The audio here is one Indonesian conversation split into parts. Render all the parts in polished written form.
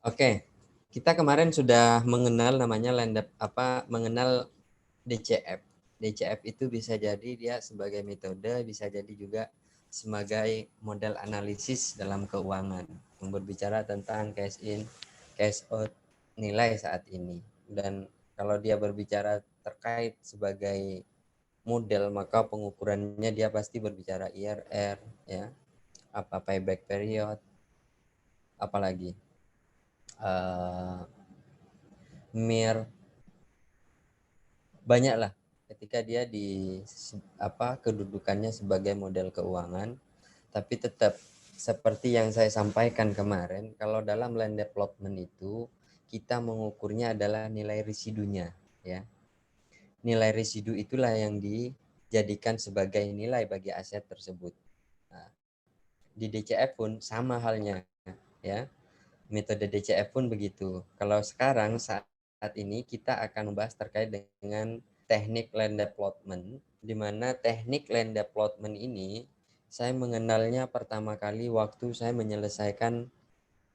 Oke, kita kemarin sudah mengenal namanya mengenal DCF. DCF itu bisa jadi dia sebagai metode, bisa jadi juga sebagai model analisis dalam keuangan yang berbicara tentang cash in, cash out, nilai saat ini. Dan kalau dia berbicara terkait sebagai model, maka pengukurannya dia pasti berbicara IRR, ya, apa payback period, apalagi MIR, banyak lah ketika dia di kedudukannya sebagai model keuangan. Tapi tetap seperti yang saya sampaikan kemarin, kalau dalam land development itu kita mengukurnya adalah nilai residunya, ya. Nilai residu itulah yang dijadikan sebagai nilai bagi aset tersebut. Nah, di DCF pun sama halnya, ya. Metode DCF pun begitu. Kalau sekarang saat ini kita akan membahas terkait dengan teknik land development, di mana teknik land development ini saya mengenalnya pertama kali waktu saya menyelesaikan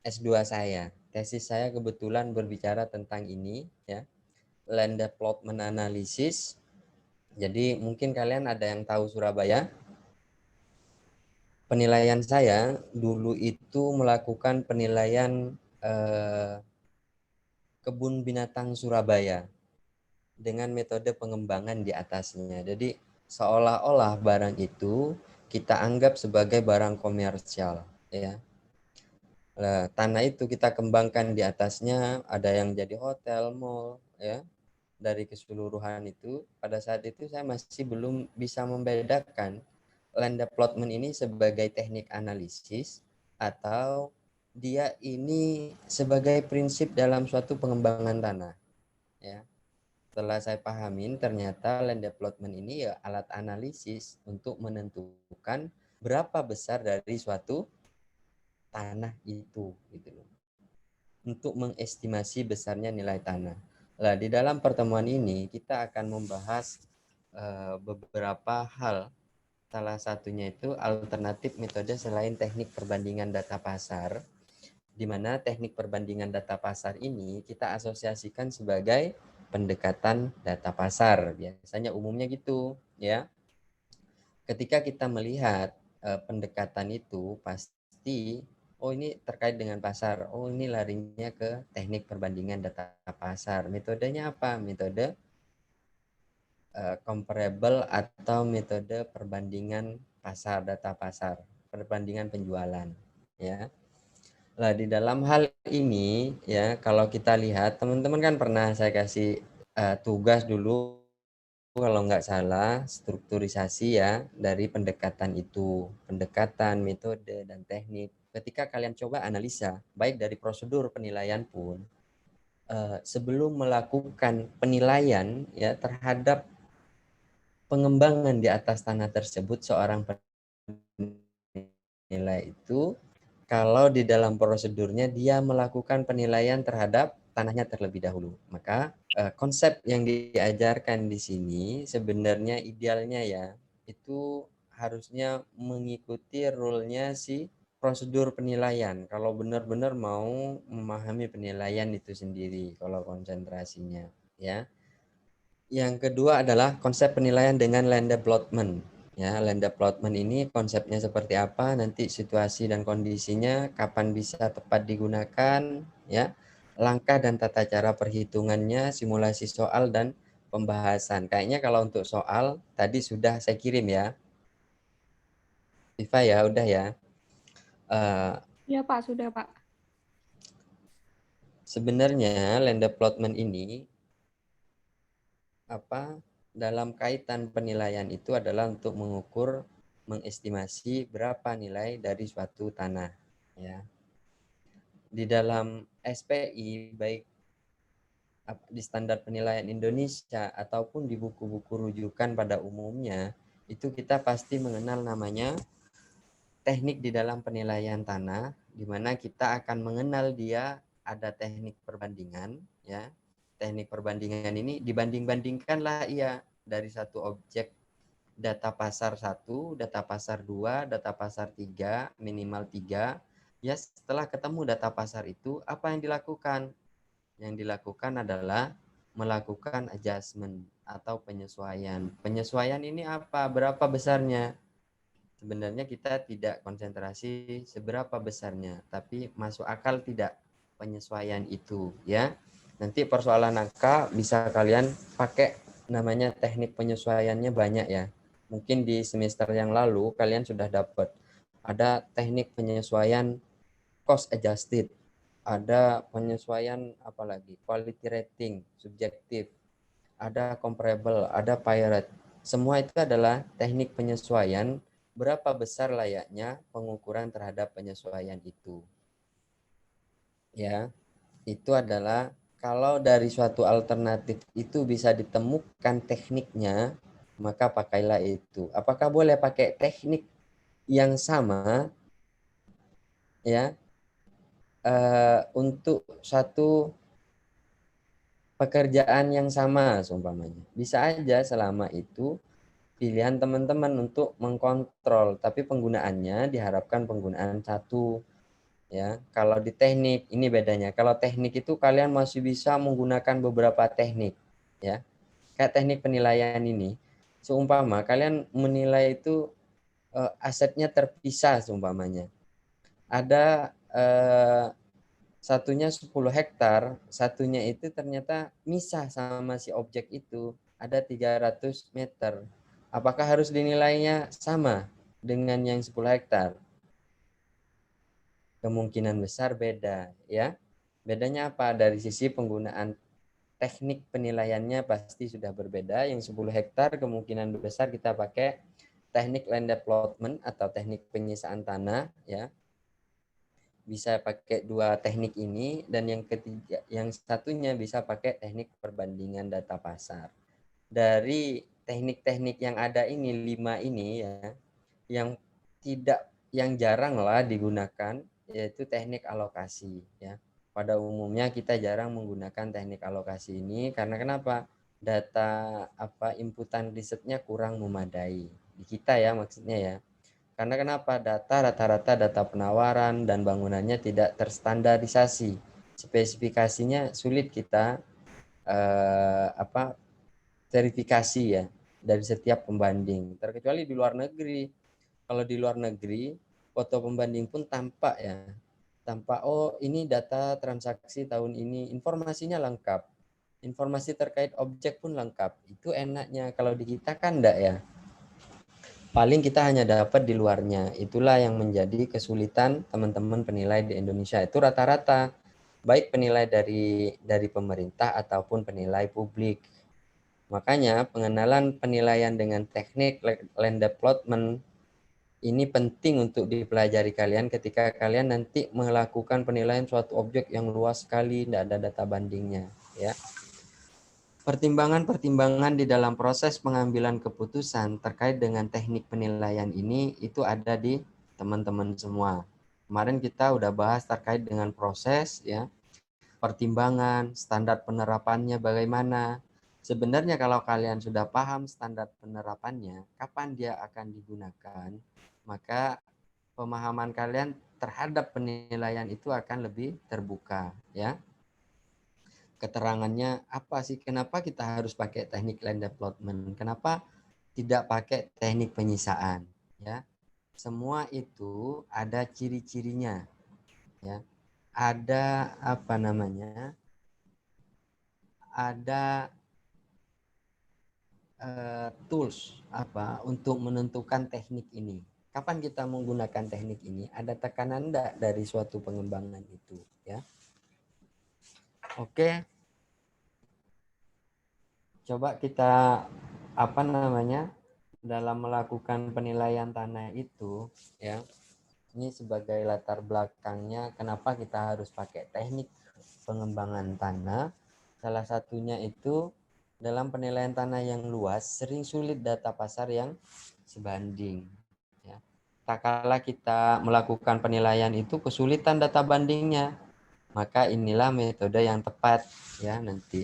S2 saya. Tesis saya kebetulan berbicara tentang ini, ya, land development analysis. Jadi mungkin kalian ada yang tahu Surabaya. Penilaian saya dulu itu melakukan penilaian kebun binatang Surabaya dengan metode pengembangan di atasnya. Jadi seolah-olah barang itu kita anggap sebagai barang komersial, ya. Nah, tanah itu kita kembangkan di atasnya, ada yang jadi hotel, mall, ya. Dari keseluruhan itu, pada saat itu saya masih belum bisa membedakan land development ini sebagai teknik analisis atau dia ini sebagai prinsip dalam suatu pengembangan tanah, ya. Setelah saya pahamin, ternyata land development ini ya alat analisis untuk menentukan berapa besar dari suatu tanah itu, gitu loh. Untuk mengestimasi besarnya nilai tanah. Nah, di dalam pertemuan ini kita akan membahas beberapa hal. Salah satunya itu alternatif metode selain teknik perbandingan data pasar, di mana teknik perbandingan data pasar ini kita asosiasikan sebagai pendekatan data pasar. Biasanya umumnya gitu, ya. Ketika kita melihat pendekatan itu pasti ini terkait dengan pasar. Oh, ini larinya ke teknik perbandingan data pasar. Metodenya apa? Metode comparable atau metode perbandingan pasar, data pasar, perbandingan penjualan, ya. Nah, di dalam hal ini, ya, kalau kita lihat, teman-teman kan pernah saya kasih tugas dulu, kalau nggak salah, strukturisasi, ya, dari pendekatan itu, pendekatan, metode, dan teknik. Ketika kalian coba analisa, baik dari prosedur penilaian pun, sebelum melakukan penilaian, ya, terhadap pengembangan di atas tanah tersebut, seorang penilai itu, kalau di dalam prosedurnya dia melakukan penilaian terhadap tanahnya terlebih dahulu, maka konsep yang diajarkan di sini sebenarnya idealnya, ya, itu harusnya mengikuti rule-nya si prosedur penilaian kalau benar-benar mau memahami penilaian itu sendiri, kalau konsentrasinya, ya. Yang kedua adalah konsep penilaian dengan land development. Ya, land development ini konsepnya seperti apa, nanti situasi dan kondisinya, kapan bisa tepat digunakan, ya, langkah dan tata cara perhitungannya, simulasi soal dan pembahasan. Kayaknya kalau untuk soal tadi sudah saya kirim, ya, Viva, ya, udah, ya. Ya Pak, sudah Pak. Sebenarnya land development ini dalam kaitan penilaian itu adalah untuk mengukur, mengestimasi berapa nilai dari suatu tanah, ya. Di dalam SPI, baik di standar penilaian Indonesia ataupun di buku-buku rujukan pada umumnya, itu kita pasti mengenal namanya teknik di dalam penilaian tanah, di mana kita akan mengenal dia ada teknik perbandingan, ya. Teknik perbandingan ini dibanding-bandingkanlah, ia dari satu objek data pasar 1, data pasar 2, data pasar 3, minimal 3, Ya, setelah ketemu data pasar itu, apa yang dilakukan? Yang dilakukan adalah melakukan adjustment atau penyesuaian. Penyesuaian ini apa? Berapa besarnya? Sebenarnya kita tidak konsentrasi seberapa besarnya, tapi masuk akal tidak penyesuaian itu, ya. Nanti persoalan angka bisa kalian pakai, namanya teknik penyesuaiannya banyak ya. Mungkin di semester yang lalu kalian sudah dapat ada teknik penyesuaian cost adjusted, ada penyesuaian apa lagi, quality rating, subjektif, ada comparable, ada pirate. Semua itu adalah teknik penyesuaian berapa besar layaknya pengukuran terhadap penyesuaian itu. Ya, itu adalah kalau dari suatu alternatif itu bisa ditemukan tekniknya, maka pakailah itu. Apakah boleh pakai teknik yang sama ya untuk satu pekerjaan yang sama seumpamanya? Bisa aja selama itu pilihan teman-teman untuk mengkontrol, tapi penggunaannya diharapkan penggunaan satu ya. Kalau di teknik ini bedanya. Kalau teknik itu kalian masih bisa menggunakan beberapa teknik ya. Kayak teknik penilaian ini. Seumpama kalian menilai itu asetnya terpisah seumpamanya. Ada satunya 10 hektar, satunya itu ternyata misah sama si objek itu, ada 300 meter. Apakah harus dinilainya sama dengan yang 10 hektar? Kemungkinan besar beda ya. Bedanya apa? Dari sisi penggunaan teknik penilaiannya pasti sudah berbeda. Yang 10 hektar kemungkinan besar kita pakai teknik land development atau teknik penyisaan tanah ya. Bisa pakai dua teknik ini, dan yang ketiga, yang satunya bisa pakai teknik perbandingan data pasar. Dari teknik-teknik yang ada ini 5 ini ya, yang jarang lah digunakan yaitu teknik alokasi ya. Pada umumnya kita jarang menggunakan teknik alokasi ini karena kenapa? Data inputan risetnya kurang memadai di kita ya, maksudnya ya. Karena kenapa? Rata-rata data penawaran dan bangunannya tidak terstandarisasi. Spesifikasinya sulit kita verifikasi ya dari setiap pembanding. Terkecuali di luar negeri. Kalau di luar negeri, foto pembanding pun tampak ya. Tampak, oh ini data transaksi tahun ini, informasinya lengkap. Informasi terkait objek pun lengkap. Itu enaknya. Kalau di kita kan enggak ya. Paling kita hanya dapat di luarnya. Itulah yang menjadi kesulitan teman-teman penilai di Indonesia. Itu rata-rata baik penilai dari pemerintah ataupun penilai publik. Makanya pengenalan penilaian dengan teknik land development ini penting untuk dipelajari kalian ketika kalian nanti melakukan penilaian suatu objek yang luas sekali, tidak ada data bandingnya ya. Pertimbangan-pertimbangan di dalam proses pengambilan keputusan terkait dengan teknik penilaian ini itu ada di teman-teman semua. Kemarin kita udah bahas terkait dengan proses ya, pertimbangan, standar penerapannya bagaimana. Sebenarnya kalau kalian sudah paham standar penerapannya, kapan dia akan digunakan, maka pemahaman kalian terhadap penilaian itu akan lebih terbuka ya. Keterangannya apa sih, kenapa kita harus pakai teknik land development, kenapa tidak pakai teknik penyisaan ya. Semua itu ada ciri-cirinya ya, ada ada tools untuk menentukan teknik ini. Kapan kita menggunakan teknik ini, ada tekanan enggak dari suatu pengembangan itu ya. Oke, coba kita dalam melakukan penilaian tanah itu ya, ini sebagai latar belakangnya kenapa kita harus pakai teknik pengembangan tanah. Salah satunya itu dalam penilaian tanah yang luas sering sulit data pasar yang sebanding ya. Tak kala kita melakukan penilaian itu kesulitan data bandingnya, maka inilah metode yang tepat ya, nanti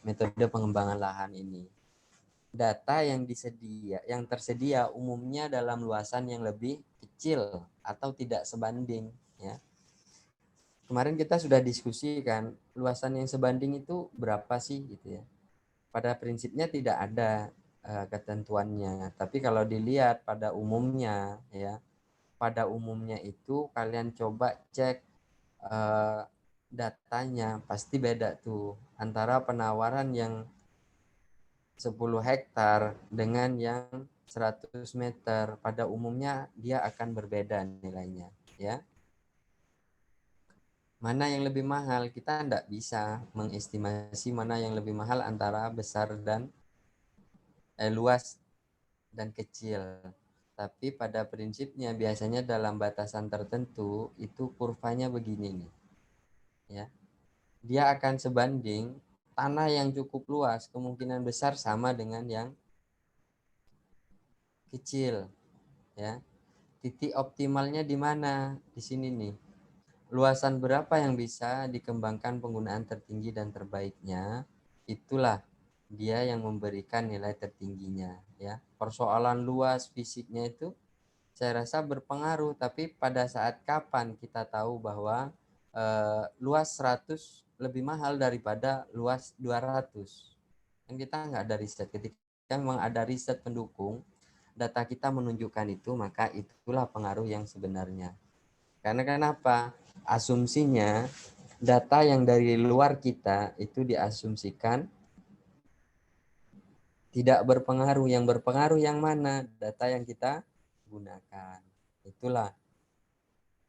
metode pengembangan lahan ini. Data yang tersedia umumnya dalam luasan yang lebih kecil atau tidak sebanding ya. kemarin kita sudah diskusikan luasan yang sebanding itu berapa sih gitu ya. Pada prinsipnya tidak ada ketentuannya, tapi kalau dilihat pada umumnya ya, pada umumnya itu kalian coba cek datanya, pasti beda tuh antara penawaran yang 10 hektar dengan yang 100 meter. Pada umumnya dia akan berbeda nilainya ya. Mana yang lebih mahal, kita tidak bisa mengestimasi mana yang lebih mahal antara besar dan luas dan kecil. Tapi pada prinsipnya biasanya dalam batasan tertentu itu kurvanya begini nih. Ya. Dia akan sebanding tanah yang cukup luas kemungkinan besar sama dengan yang kecil, ya. Titik optimalnya di mana? Di sini nih. Luasan berapa yang bisa dikembangkan penggunaan tertinggi dan terbaiknya? Itulah dia yang memberikan nilai tertingginya, ya. Persoalan luas fisiknya itu saya rasa berpengaruh, tapi pada saat kapan kita tahu bahwa luas 100 lebih mahal daripada luas 200? Kan kita nggak ada riset. Ketika memang ada riset pendukung, data kita menunjukkan itu, maka itulah pengaruh yang sebenarnya. Karena kenapa? Asumsinya data yang dari luar kita itu diasumsikan tidak berpengaruh. Yang berpengaruh yang mana? Data yang kita gunakan. Itulah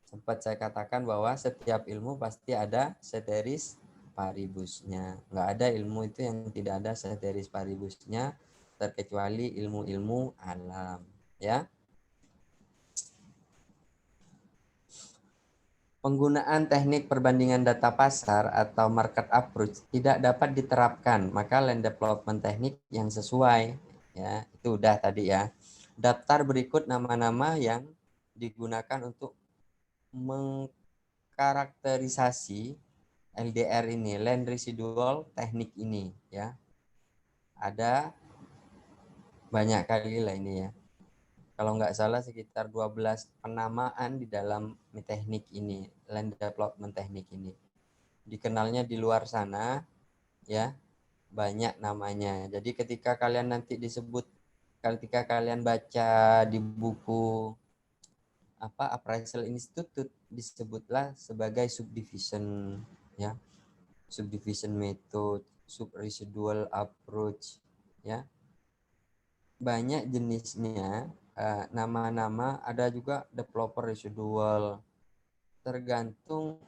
sempat saya katakan bahwa setiap ilmu pasti ada ceteris paribusnya. Nggak ada ilmu itu yang tidak ada ceteris paribusnya, terkecuali ilmu-ilmu alam. Ya. Penggunaan teknik perbandingan data pasar atau market approach tidak dapat diterapkan, maka land development teknik yang sesuai, ya itu udah tadi ya. Daftar berikut nama-nama yang digunakan untuk mengkarakterisasi LDR ini, land residual teknik ini, ya. Ada banyak kali lah ini ya. Kalau nggak salah sekitar 12 penamaan di dalam teknik ini, land development teknik ini. Dikenalnya di luar sana ya, banyak namanya. Jadi ketika kalian nanti ketika kalian baca di buku Appraisal Institute, disebutlah sebagai subdivision ya, subdivision method, subresidual approach ya. Banyak jenisnya, nama-nama, ada juga developer residual. Tergantung,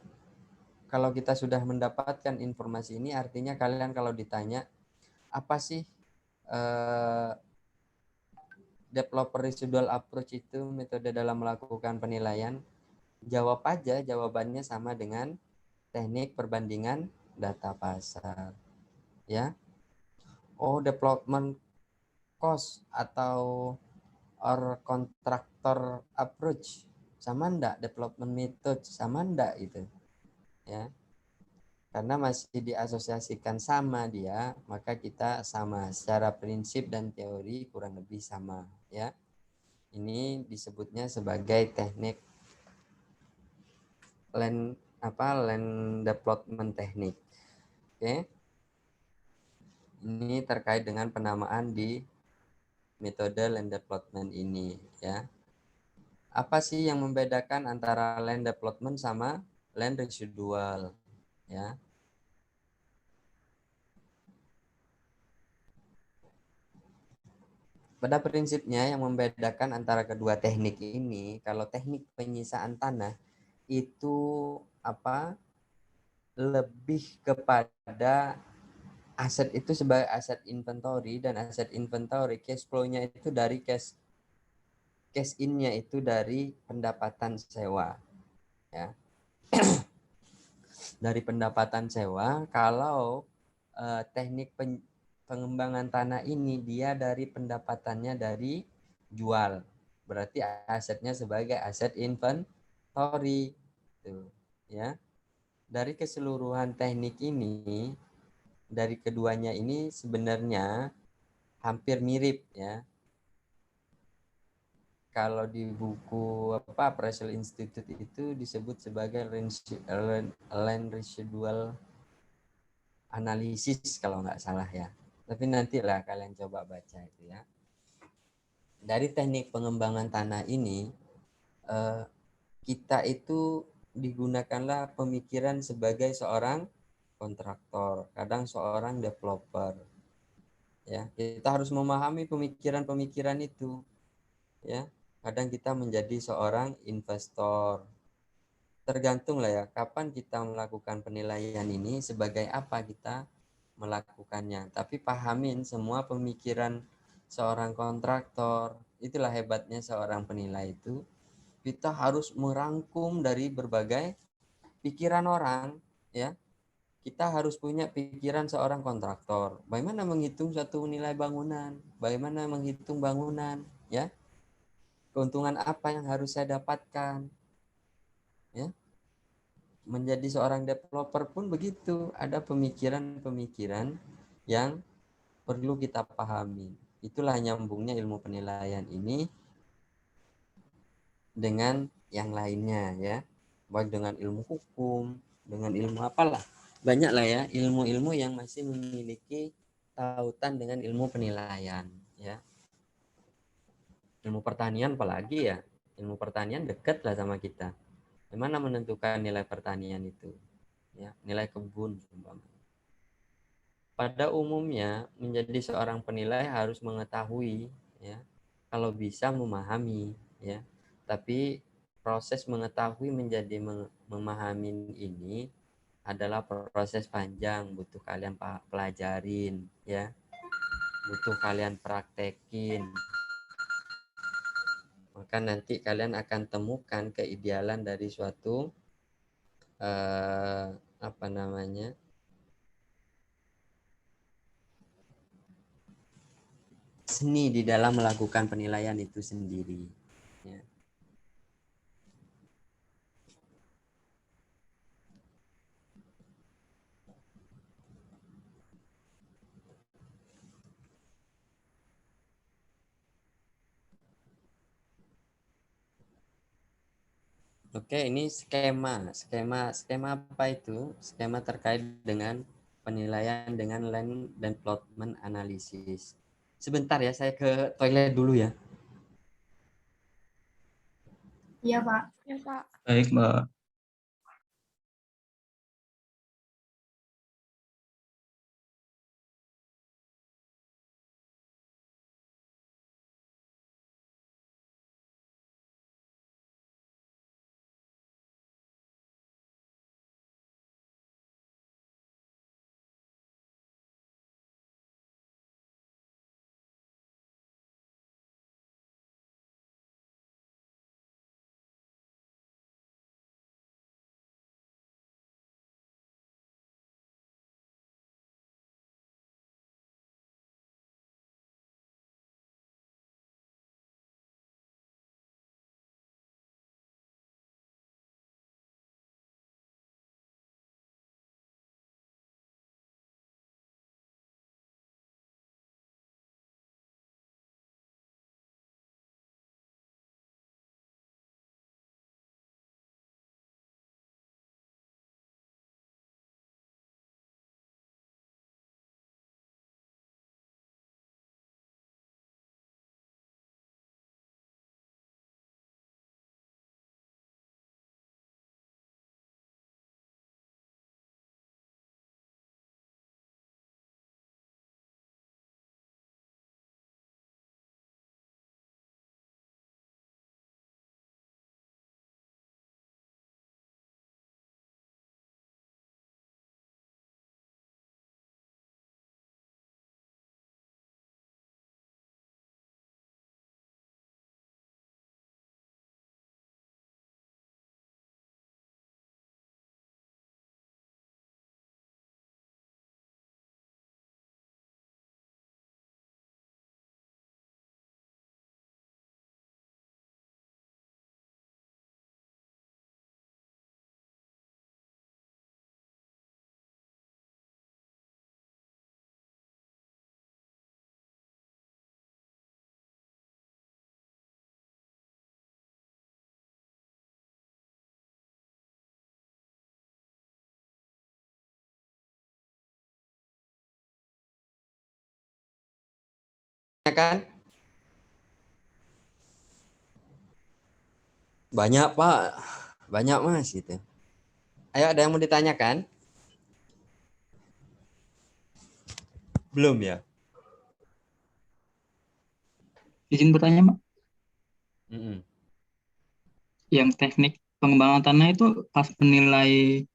kalau kita sudah mendapatkan informasi ini, artinya kalian kalau ditanya apa sih developer residual approach itu, metode dalam melakukan penilaian, jawab aja, jawabannya sama dengan teknik perbandingan data pasar ya. Oh, development cost atau contractor approach sama enggak, development method sama enggak itu ya. Karena masih diasosiasikan sama dia, maka kita sama secara prinsip dan teori kurang lebih sama ya. Ini disebutnya sebagai teknik land development teknik. Oke. Ini terkait dengan penamaan di metode land development ini ya. Apa sih yang membedakan antara land development sama land residual ya? Pada prinsipnya yang membedakan antara kedua teknik ini, kalau teknik penyisaan tanah itu lebih kepada aset itu sebagai aset inventory, dan aset inventory cash flow-nya itu dari cash in-nya itu dari pendapatan sewa ya. Dari pendapatan sewa. Kalau teknik pengembangan tanah ini dia dari pendapatannya dari jual, berarti asetnya sebagai aset inventory tuh ya. Dari keseluruhan teknik ini, dari keduanya ini sebenarnya hampir mirip ya. kalau di buku Appraisal Institute itu disebut sebagai land residual analysis kalau nggak salah ya. Tapi nantilah kalian coba baca itu ya. Dari teknik pengembangan tanah ini, kita itu digunakanlah pemikiran sebagai seorang kontraktor, kadang seorang developer. Ya, kita harus memahami pemikiran-pemikiran itu. Ya, kadang kita menjadi seorang investor. Tergantung lah ya, kapan kita melakukan penilaian ini, sebagai apa kita melakukannya. Tapi pahamin semua pemikiran seorang kontraktor. Itulah hebatnya seorang penilai itu. Kita harus merangkum dari berbagai pikiran orang, ya. Kita harus punya pikiran seorang kontraktor. Bagaimana menghitung satu nilai bangunan? Bagaimana menghitung bangunan, ya? Keuntungan apa yang harus saya dapatkan? Ya. Menjadi seorang developer pun begitu, ada pemikiran-pemikiran yang perlu kita pahami. Itulah nyambungnya ilmu penilaian ini dengan yang lainnya ya, baik dengan ilmu hukum, dengan ilmu apalah, banyak lah ya ilmu-ilmu yang masih memiliki tautan dengan ilmu penilaian ya. Ilmu pertanian apalagi ya, ilmu pertanian dekat lah sama kita. Gimana menentukan nilai pertanian itu ya, nilai kebun umpamanya. Pada umumnya menjadi seorang penilai harus mengetahui ya, kalau bisa memahami ya. Tapi proses mengetahui menjadi memahami ini adalah proses panjang, butuh kalian pelajarin ya, butuh kalian praktekin. Maka nanti kalian akan temukan keidealan dari suatu apa namanya, seni di dalam melakukan penilaian itu sendiri ya. Oke, ini skema apa itu? Skema terkait dengan penilaian dengan land development analysis. Sebentar ya, saya ke toilet dulu ya. Iya, Pak. Iya, Pak. Baik, Mbak. kan? Banyak Pak, banyak Mas gitu. Ayo ada yang mau ditanyakan? Belum ya? Izin bertanya, Pak. Yang teknik pengembangan tanah itu pas menilai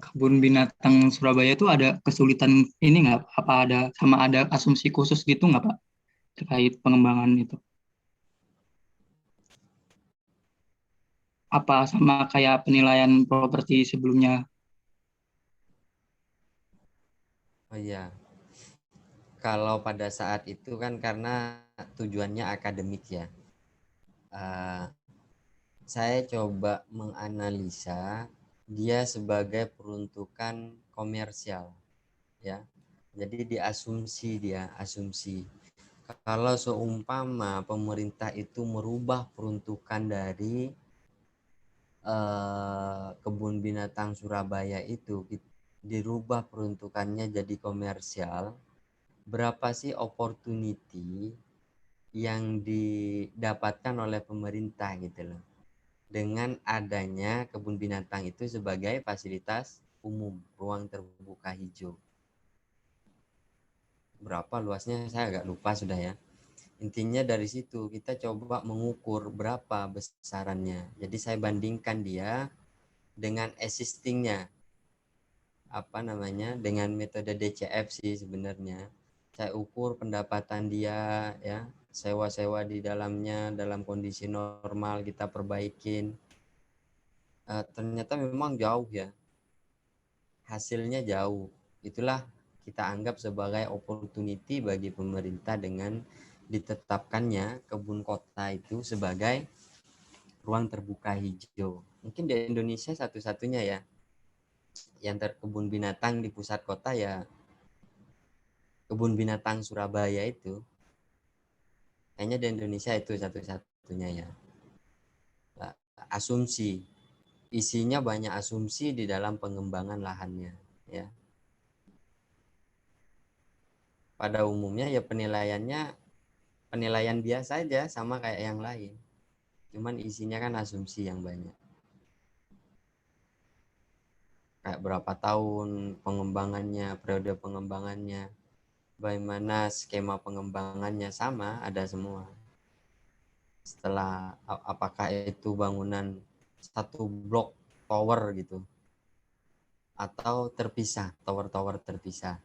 kebun binatang Surabaya itu ada kesulitan ini nggak? Apa ada asumsi khusus gitu nggak, Pak, terkait pengembangan itu? Apa sama kayak penilaian properti sebelumnya? Oh iya, kalau pada saat itu kan karena tujuannya akademik ya. Uh, saya coba menganalisa dia sebagai peruntukan komersial ya. Jadi diasumsi dia, asumsi. Kalau seumpama pemerintah itu merubah peruntukan dari kebun binatang Surabaya itu dirubah peruntukannya jadi komersial, berapa sih opportunity yang didapatkan oleh pemerintah gitu loh dengan adanya kebun binatang itu sebagai fasilitas umum, ruang terbuka hijau. Berapa luasnya saya agak lupa sudah ya. Intinya dari situ kita coba mengukur berapa besarannya. Jadi saya bandingkan dia dengan existingnya, apa namanya, dengan metode DCF sih sebenarnya. Saya ukur pendapatan dia ya, sewa-sewa di dalamnya dalam kondisi normal kita perbaikin. Ternyata memang jauh ya, hasilnya jauh. Itulah kita anggap sebagai opportunity bagi pemerintah dengan ditetapkannya kebun kota itu sebagai ruang terbuka hijau. Mungkin di Indonesia satu-satunya ya yang terkebun binatang di pusat kota ya kebun binatang Surabaya itu. Kayaknya di Indonesia itu satu-satunya ya. Asumsi, isinya banyak asumsi di dalam pengembangan lahannya ya. Pada umumnya ya penilaian biasa aja sama kayak yang lain. Cuman isinya kan asumsi yang banyak. Kayak berapa tahun pengembangannya, periode pengembangannya, bagaimana skema pengembangannya sama, ada semua. Setelah apakah itu bangunan satu blok tower gitu atau terpisah, tower-tower terpisah.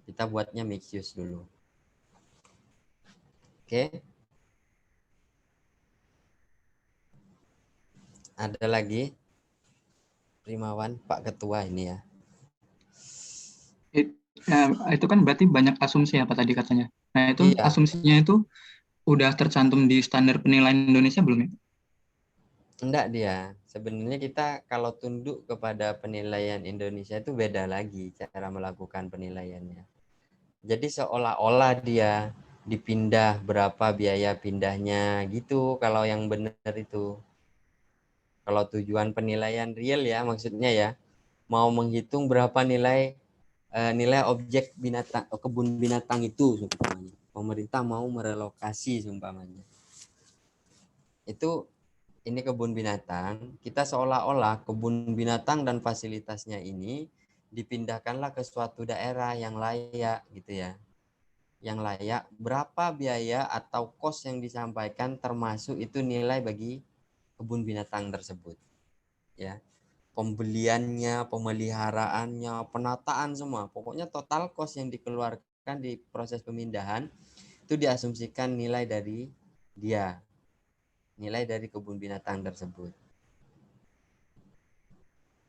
Kita buatnya mixed use dulu. Oke. Ada lagi? Primawan, Pak Ketua ini ya. Itu kan berarti banyak asumsi apa tadi katanya. Nah, itu Iya. asumsinya itu udah tercantum di standar penilaian Indonesia belum ya? Enggak dia. Sebenarnya kita kalau tunduk kepada penilaian Indonesia itu beda lagi cara melakukan penilaiannya. Jadi seolah-olah dia dipindah berapa biaya pindahnya gitu kalau yang benar itu. Kalau tujuan penilaian real ya maksudnya ya mau menghitung berapa nilai objek binatang kebun binatang itu seumpamanya. Pemerintah mau merelokasi seumpamanya. Itu ini kebun binatang, kita seolah-olah kebun binatang dan fasilitasnya ini dipindahkanlah ke suatu daerah yang layak gitu ya. Yang layak, berapa biaya atau kos yang disampaikan termasuk itu nilai bagi kebun binatang tersebut. Ya. Pembeliannya, pemeliharaannya, penataan semua. Pokoknya total kos yang dikeluarkan di proses pemindahan itu diasumsikan nilai dari dia. Nilai dari kebun binatang tersebut.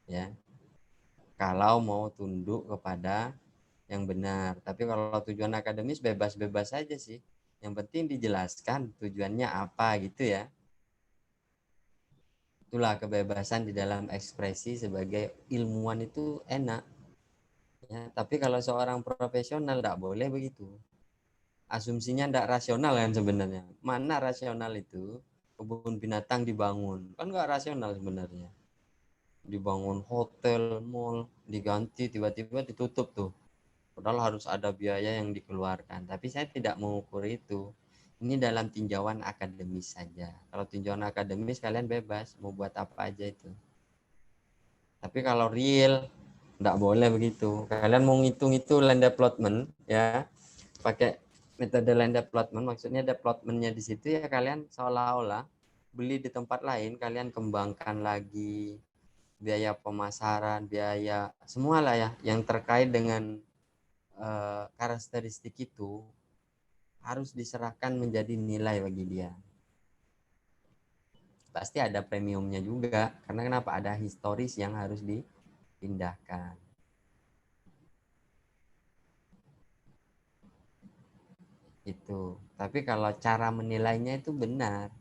Ya. Kalau mau tunduk kepada yang benar. Tapi kalau tujuan akademis bebas-bebas saja sih. Yang penting dijelaskan tujuannya apa gitu ya. Itulah kebebasan di dalam ekspresi sebagai ilmuwan itu enak. Ya, tapi kalau seorang profesional tidak boleh begitu. Asumsinya tidak rasional kan sebenarnya. Mana rasional itu kebun binatang dibangun? Kan nggak rasional sebenarnya. Dibangun hotel, mall, diganti tiba-tiba ditutup tuh. Padahal harus ada biaya yang dikeluarkan. Tapi saya tidak mengukur itu. Ini dalam tinjauan akademis saja. Kalau tinjauan akademis kalian bebas mau buat apa aja itu. Tapi kalau real tidak boleh begitu. Kalian mau ngitung itu land development ya, pakai metode land development, maksudnya developmentnya di situ ya kalian seolah-olah beli di tempat lain, kalian kembangkan lagi biaya pemasaran, biaya semua lah ya yang terkait dengan karakteristik itu harus diserahkan menjadi nilai bagi dia. Pasti ada premiumnya juga, karena kenapa? Ada historis yang harus dipindahkan. Itu. Tapi kalau cara menilainya itu benar.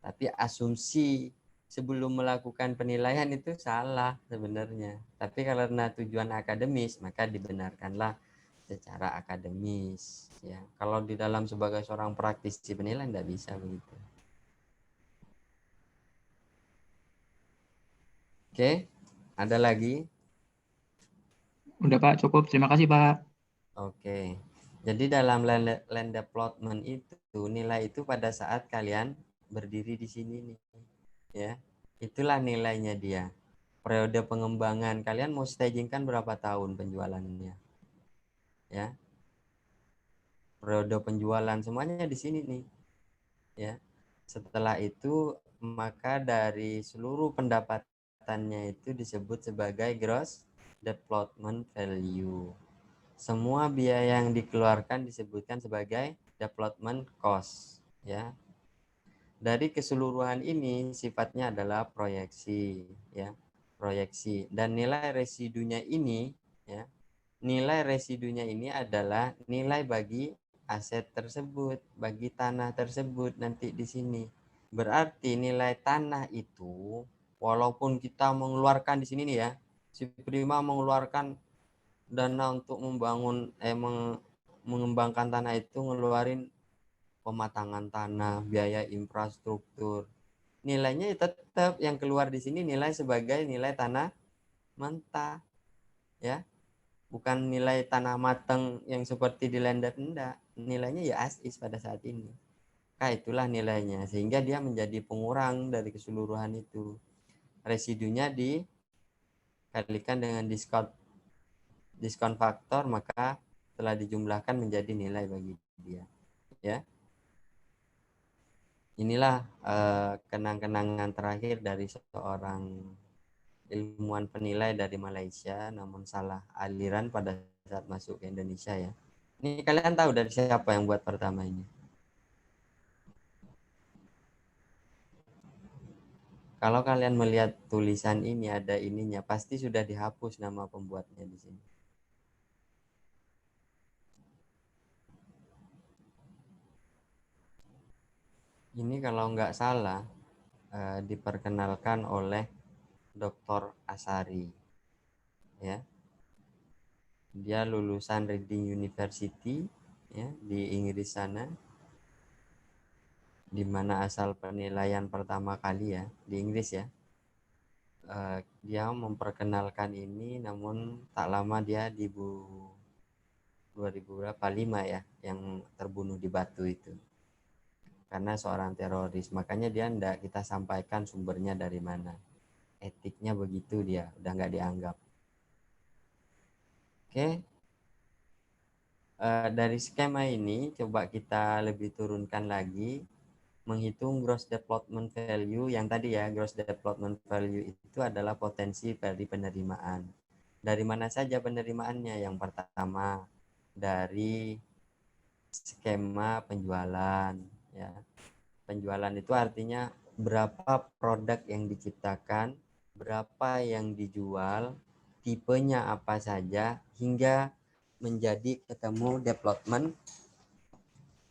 Tapi asumsi sebelum melakukan penilaian itu salah sebenarnya. Tapi karena tujuan akademis, maka dibenarkanlah secara akademis. Ya, kalau di dalam sebagai seorang praktisi penilaian tidak bisa begitu. Oke, ada lagi? Udah Pak, cukup. Terima kasih Pak. Oke, jadi dalam land development itu nilai itu pada saat kalian berdiri di sini nih, ya, itulah nilainya dia. Periode pengembangan kalian mau stagingkan berapa tahun penjualannya, ya? Periode penjualan semuanya di sini nih, ya. Setelah itu maka dari seluruh pendapatannya itu disebut sebagai gross development value. Semua biaya yang dikeluarkan disebutkan sebagai development cost, ya. Dari keseluruhan ini sifatnya adalah proyeksi, ya. Proyeksi, dan nilai residunya ini, ya. Nilai residunya ini adalah nilai bagi aset tersebut, bagi tanah tersebut nanti di sini. Berarti nilai tanah itu walaupun kita mengeluarkan di sini nih ya, si Prima mengeluarkan dana untuk mengembangkan tanah itu, ngeluarin pematangan tanah, biaya infrastruktur. Nilainya tetap yang keluar di sini nilai sebagai nilai tanah mentah, ya. Bukan nilai tanah matang yang seperti di lender, enggak. Nilainya ya as is pada saat ini. Maka itulah nilainya, sehingga dia menjadi pengurang dari keseluruhan itu. Residunya dikalikan dengan diskon faktor, maka telah dijumlahkan menjadi nilai bagi dia, ya. Inilah kenang-kenangan terakhir dari seorang ilmuwan penilai dari Malaysia, namun salah aliran pada saat masuk ke Indonesia, ya. Ini kalian tahu dari siapa yang buat pertama ini? Kalau kalian melihat tulisan ini ada ininya, pasti sudah dihapus nama pembuatnya di sini. Ini kalau nggak salah diperkenalkan oleh Dr. Asari, ya. Dia lulusan Reading University, ya, di Inggris sana, di mana asal penilaian pertama kali ya di Inggris, ya. Dia memperkenalkan ini, namun tak lama dia 2005 ya yang terbunuh di Batu itu karena seorang teroris. Makanya dia enggak kita sampaikan sumbernya dari mana, etiknya begitu, dia udah nggak dianggap. Oke. Dari skema ini coba kita lebih turunkan lagi, menghitung gross development value yang tadi ya. Gross development value itu adalah potensi dari penerimaan. Dari mana saja penerimaannya? Yang pertama dari skema penjualan, ya. Penjualan itu artinya berapa produk yang diciptakan, berapa yang dijual, tipenya apa saja, hingga menjadi ketemu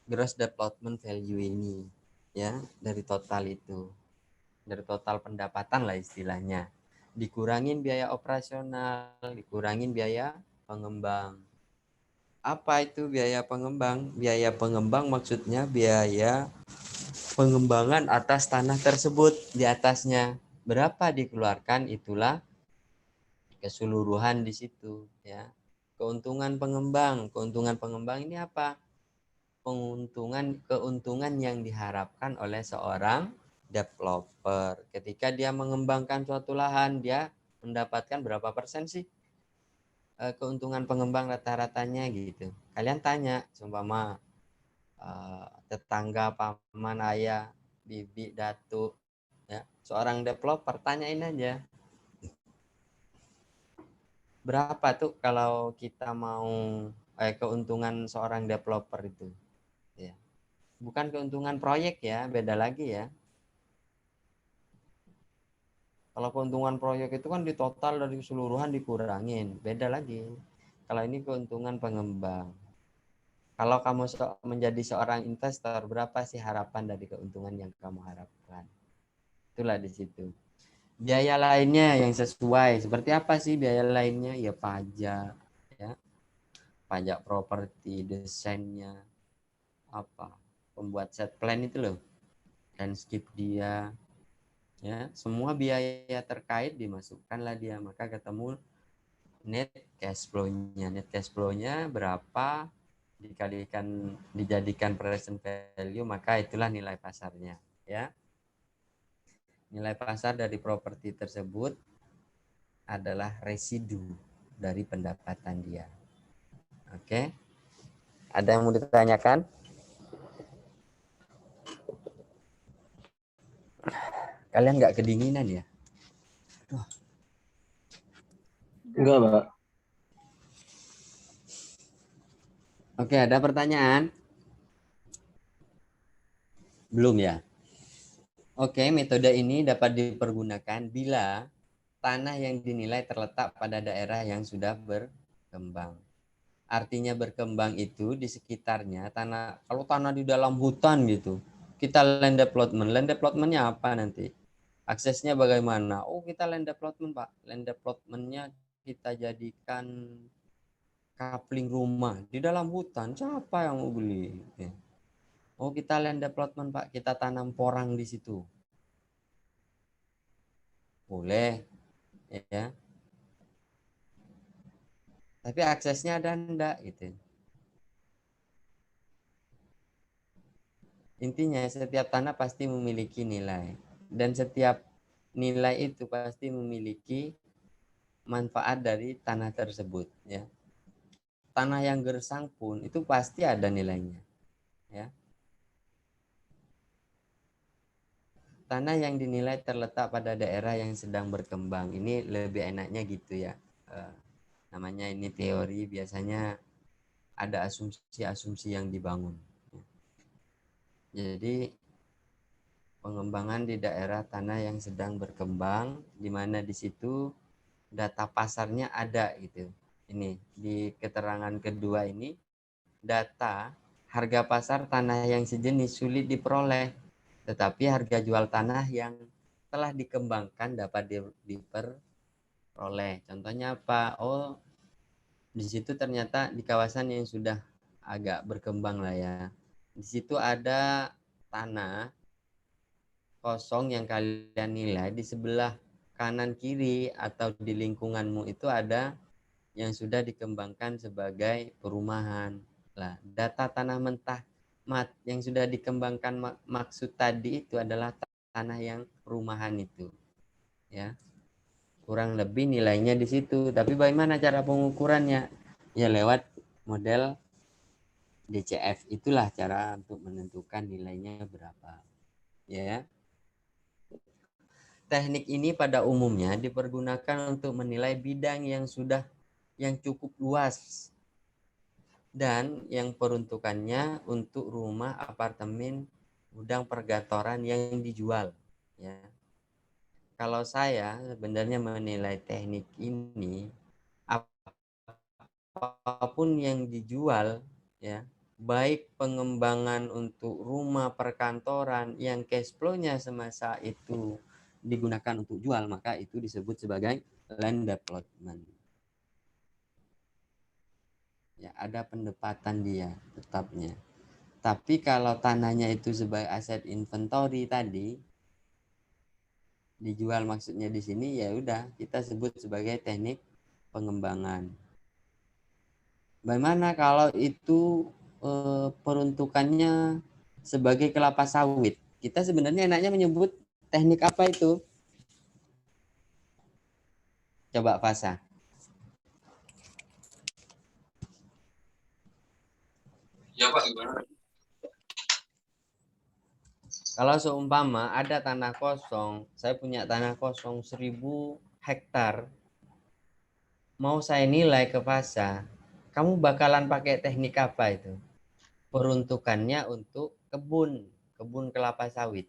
gross development value ini, ya, dari total itu, dari total pendapatan lah istilahnya, dikurangin biaya operasional, dikurangin biaya pengembang. Apa itu biaya pengembang? Biaya pengembang maksudnya biaya pengembangan atas tanah tersebut, di atasnya berapa dikeluarkan, itulah keseluruhan di situ, ya. Keuntungan pengembang. Keuntungan pengembang ini apa? Keuntungan yang diharapkan oleh seorang developer. Ketika dia mengembangkan suatu lahan, dia mendapatkan berapa persen sih keuntungan pengembang rata-ratanya gitu. Kalian tanya, seumpama tetangga, paman, ayah, bibi, datuk, ya, seorang developer, tanyain aja. Berapa tuh kalau kita mau keuntungan seorang developer itu? Ya. Bukan keuntungan proyek ya, beda lagi ya. Kalau keuntungan proyek itu kan di total dari keseluruhan dikurangin, beda lagi. Kalau ini keuntungan pengembang. Kalau kamu menjadi seorang investor, berapa sih harapan dari keuntungan yang kamu harapkan? Itulah di situ. Biaya lainnya yang sesuai. Seperti apa sih biaya lainnya? Ya pajak, ya. Pajak properti, desainnya, apa? Pembuat set plan itu loh. Dan skip dia, ya, semua biaya terkait dimasukkanlah dia, maka ketemu net cash flow-nya berapa dijadikan present value, maka itulah nilai pasarnya, ya. Nilai pasar dari properti tersebut adalah residu dari pendapatan dia. Oke, ada yang mau ditanyakan? Kalian nggak kedinginan ya? Enggak, Pak. Oke, ada pertanyaan? Belum ya? Oke, metode ini dapat dipergunakan bila tanah yang dinilai terletak pada daerah yang sudah berkembang. Artinya berkembang itu di sekitarnya tanah, kalau tanah di dalam hutan gitu, kita land development. Land developmentnya apa nanti? Aksesnya bagaimana? Oh, kita land development, Pak. Land developmentnya kita jadikan coupling rumah di dalam hutan. Siapa yang mau beli? Oh, kita land development, Pak. Kita tanam porang di situ. Boleh, ya. Tapi aksesnya ada enggak gitu. Intinya setiap tanah pasti memiliki nilai, dan setiap nilai itu pasti memiliki manfaat dari tanah tersebut, ya. Tanah yang gersang pun itu pasti ada nilainya, ya. Tanah yang dinilai terletak pada daerah yang sedang berkembang, ini lebih enaknya gitu ya. Namanya ini teori, biasanya ada asumsi-asumsi yang dibangun. Jadi pengembangan di daerah tanah yang sedang berkembang, di mana di situ data pasarnya ada gitu. Ini di keterangan kedua ini, data harga pasar tanah yang sejenis sulit diperoleh, tetapi harga jual tanah yang telah dikembangkan dapat diperoleh. Contohnya apa? Oh, di situ ternyata di kawasan yang sudah agak berkembang lah ya. Di situ ada tanah kosong yang kalian nilai, di sebelah kanan kiri atau di lingkunganmu itu ada yang sudah dikembangkan sebagai perumahan. Lah, data tanah mentah yang sudah dikembangkan maksud tadi itu adalah tanah yang perumahan itu. Ya. Kurang lebih nilainya di situ. Tapi bagaimana cara pengukurannya? Ya lewat model DCF. Itulah cara untuk menentukan nilainya berapa. Ya. Teknik ini pada umumnya dipergunakan untuk menilai bidang yang cukup luas dan yang peruntukannya untuk rumah, apartemen, gudang perkantoran yang dijual, ya. Kalau saya sebenarnya menilai teknik ini, apapun yang dijual, ya, baik pengembangan untuk rumah, perkantoran yang cash flow-nya semasa itu digunakan untuk jual, maka itu disebut sebagai land development. Ya, ada pendapatan dia tetapnya. Tapi kalau tanahnya itu sebagai aset inventory tadi dijual, maksudnya di sini ya udah kita sebut sebagai teknik pengembangan. Bagaimana kalau itu peruntukannya sebagai kelapa sawit? Kita sebenarnya enaknya menyebut teknik apa itu? Coba Fasa. Ya Pak, gimana? Kalau seumpama ada tanah kosong, saya punya tanah kosong 1000 hektar, mau saya nilai ke Fasa, kamu bakalan pakai teknik apa itu? Peruntukannya untuk kebun kelapa sawit.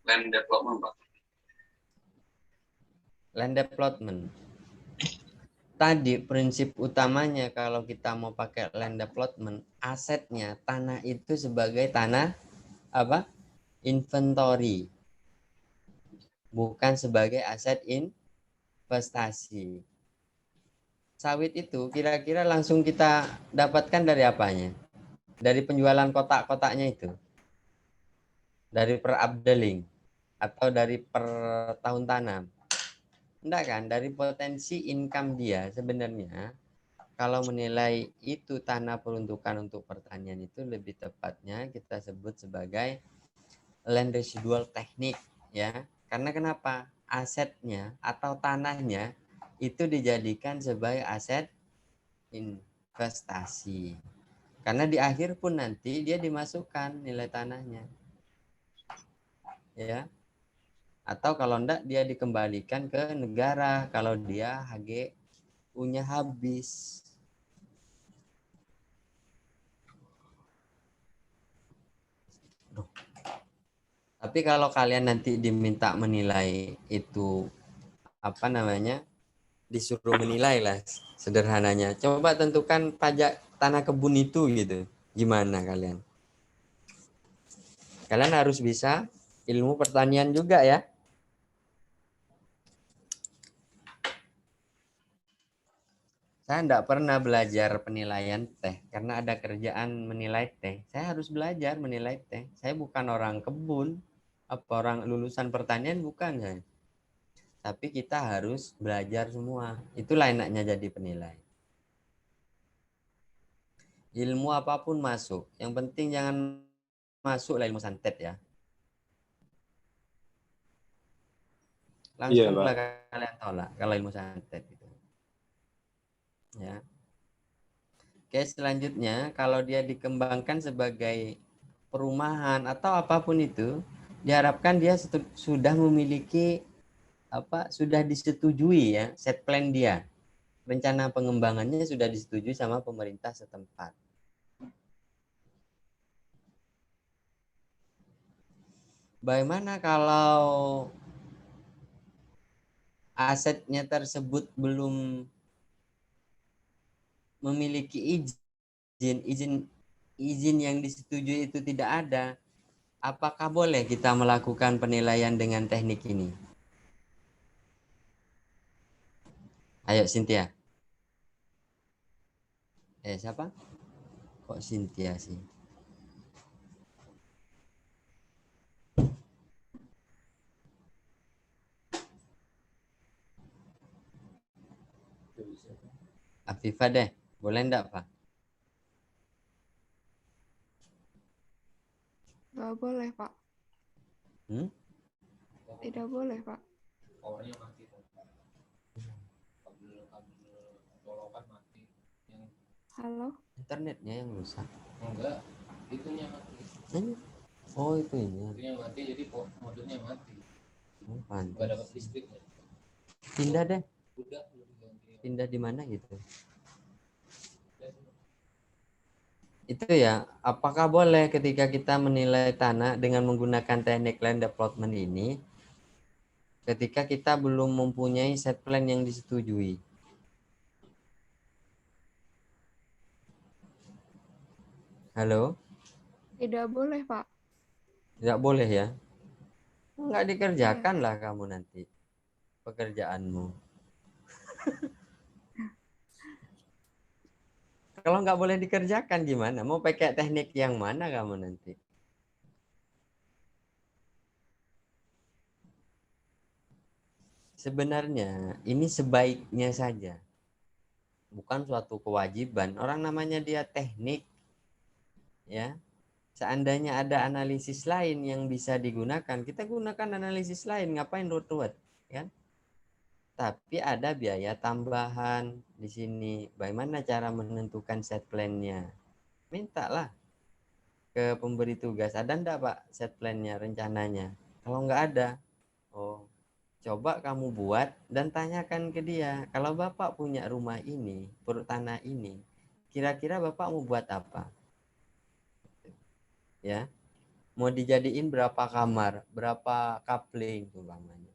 Land development Pak. Land development. Tadi prinsip utamanya kalau kita mau pakai land development, asetnya tanah itu sebagai tanah apa? Inventory, bukan sebagai aset investasi. Sawit itu kira-kira langsung kita dapatkan dari apanya? Dari penjualan kotak-kotaknya itu, dari per updeling atau dari per tahun tanam. Enggak kan, dari potensi income dia sebenarnya. Kalau menilai itu tanah peruntukan untuk pertanian itu lebih tepatnya kita sebut sebagai land residual teknik ya. Karena kenapa? Asetnya atau tanahnya itu dijadikan sebagai aset investasi. Karena di akhir pun nanti dia dimasukkan nilai tanahnya. Ya. Atau kalau enggak dia dikembalikan ke negara kalau dia HGU-nya habis. Tapi kalau kalian nanti diminta menilai itu apa namanya, disuruh menilai lah sederhananya. Coba tentukan pajak tanah kebun itu gitu. Gimana kalian? Kalian harus bisa ilmu pertanian juga ya. Saya enggak pernah belajar penilaian teh karena ada kerjaan menilai teh. Saya harus belajar menilai teh. Saya bukan orang kebun, apa orang lulusan pertanian bukan saya. Tapi kita harus belajar semua. Itulah enaknya jadi penilai. Ilmu apapun masuk. Yang penting jangan masuk lah ilmu santet ya. Iya, Langsung Pak. lah kalian tolak kalau ilmu santet itu. Ya. Oke, selanjutnya kalau dia dikembangkan sebagai perumahan atau apapun itu, diharapkan dia sudah memiliki apa, sudah disetujui ya set plan dia. Rencana pengembangannya sudah disetujui sama pemerintah setempat. Bagaimana kalau asetnya tersebut belum memiliki izin yang disetujui itu tidak ada? Apakah boleh kita melakukan penilaian dengan teknik ini? Ayo Cynthia. Siapa? Kok Cynthia sih? Afifah deh. Boleh enggak, Pak? Nggak boleh, Pak. Tidak boleh, Pak. Powernya mati. Kabel mati. Halo? Internetnya yang rusak. Enggak, itunya mati. Oh, itu ini. Itunya mati jadi modemnya mati. Oh, pantas. Enggak dapat listrik. Pindah deh. Udah Pindah di mana gitu? Itu ya, apakah boleh ketika kita menilai tanah dengan menggunakan teknik land development ini, ketika kita belum mempunyai set plan yang disetujui? Halo? Tidak boleh, Pak. Tidak boleh ya? Enggak dikerjakan Iya. lah kamu nanti pekerjaanmu. Kalau nggak boleh dikerjakan gimana? Mau pakai teknik yang mana kamu nanti? Sebenarnya ini sebaiknya saja. bukan suatu kewajiban. Orang namanya dia teknik, ya. Seandainya ada analisis lain yang bisa digunakan, kita gunakan analisis lain, ngapain ruwet-ruwet, kan? Tapi ada biaya tambahan di sini. Bagaimana cara menentukan set plan-nya? Mintalah ke pemberi tugas, ada enggak Pak set plan-nya, rencananya? Kalau nggak ada, oh, coba kamu buat dan tanyakan ke dia, kalau Bapak punya rumah ini, perut tanah ini, kira-kira Bapak mau buat apa? Ya, mau dijadiin berapa kamar, berapa kapling umpamanya.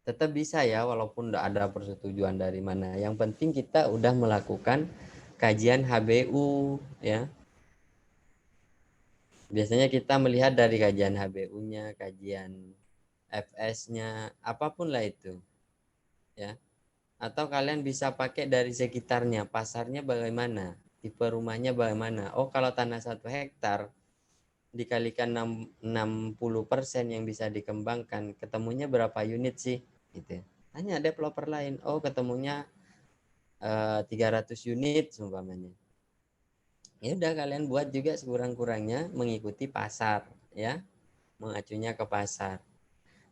Tetap bisa ya, walaupun tidak ada persetujuan dari mana. Yang penting kita udah melakukan kajian HBU, ya. Biasanya kita melihat dari kajian HBU-nya, kajian FS-nya, apapun lah itu, ya. Atau kalian bisa pakai dari sekitarnya, pasarnya bagaimana, tipe rumahnya bagaimana. Oh, kalau tanah 1 hektar dikalikan 60% yang bisa dikembangkan, ketemunya berapa unit sih? Gitu. Tanya developer lain, oh ketemunya 300 unit umpamanya. Ya udah, kalian buat juga sekurang-kurangnya mengikuti pasar, ya, mengacunya ke pasar.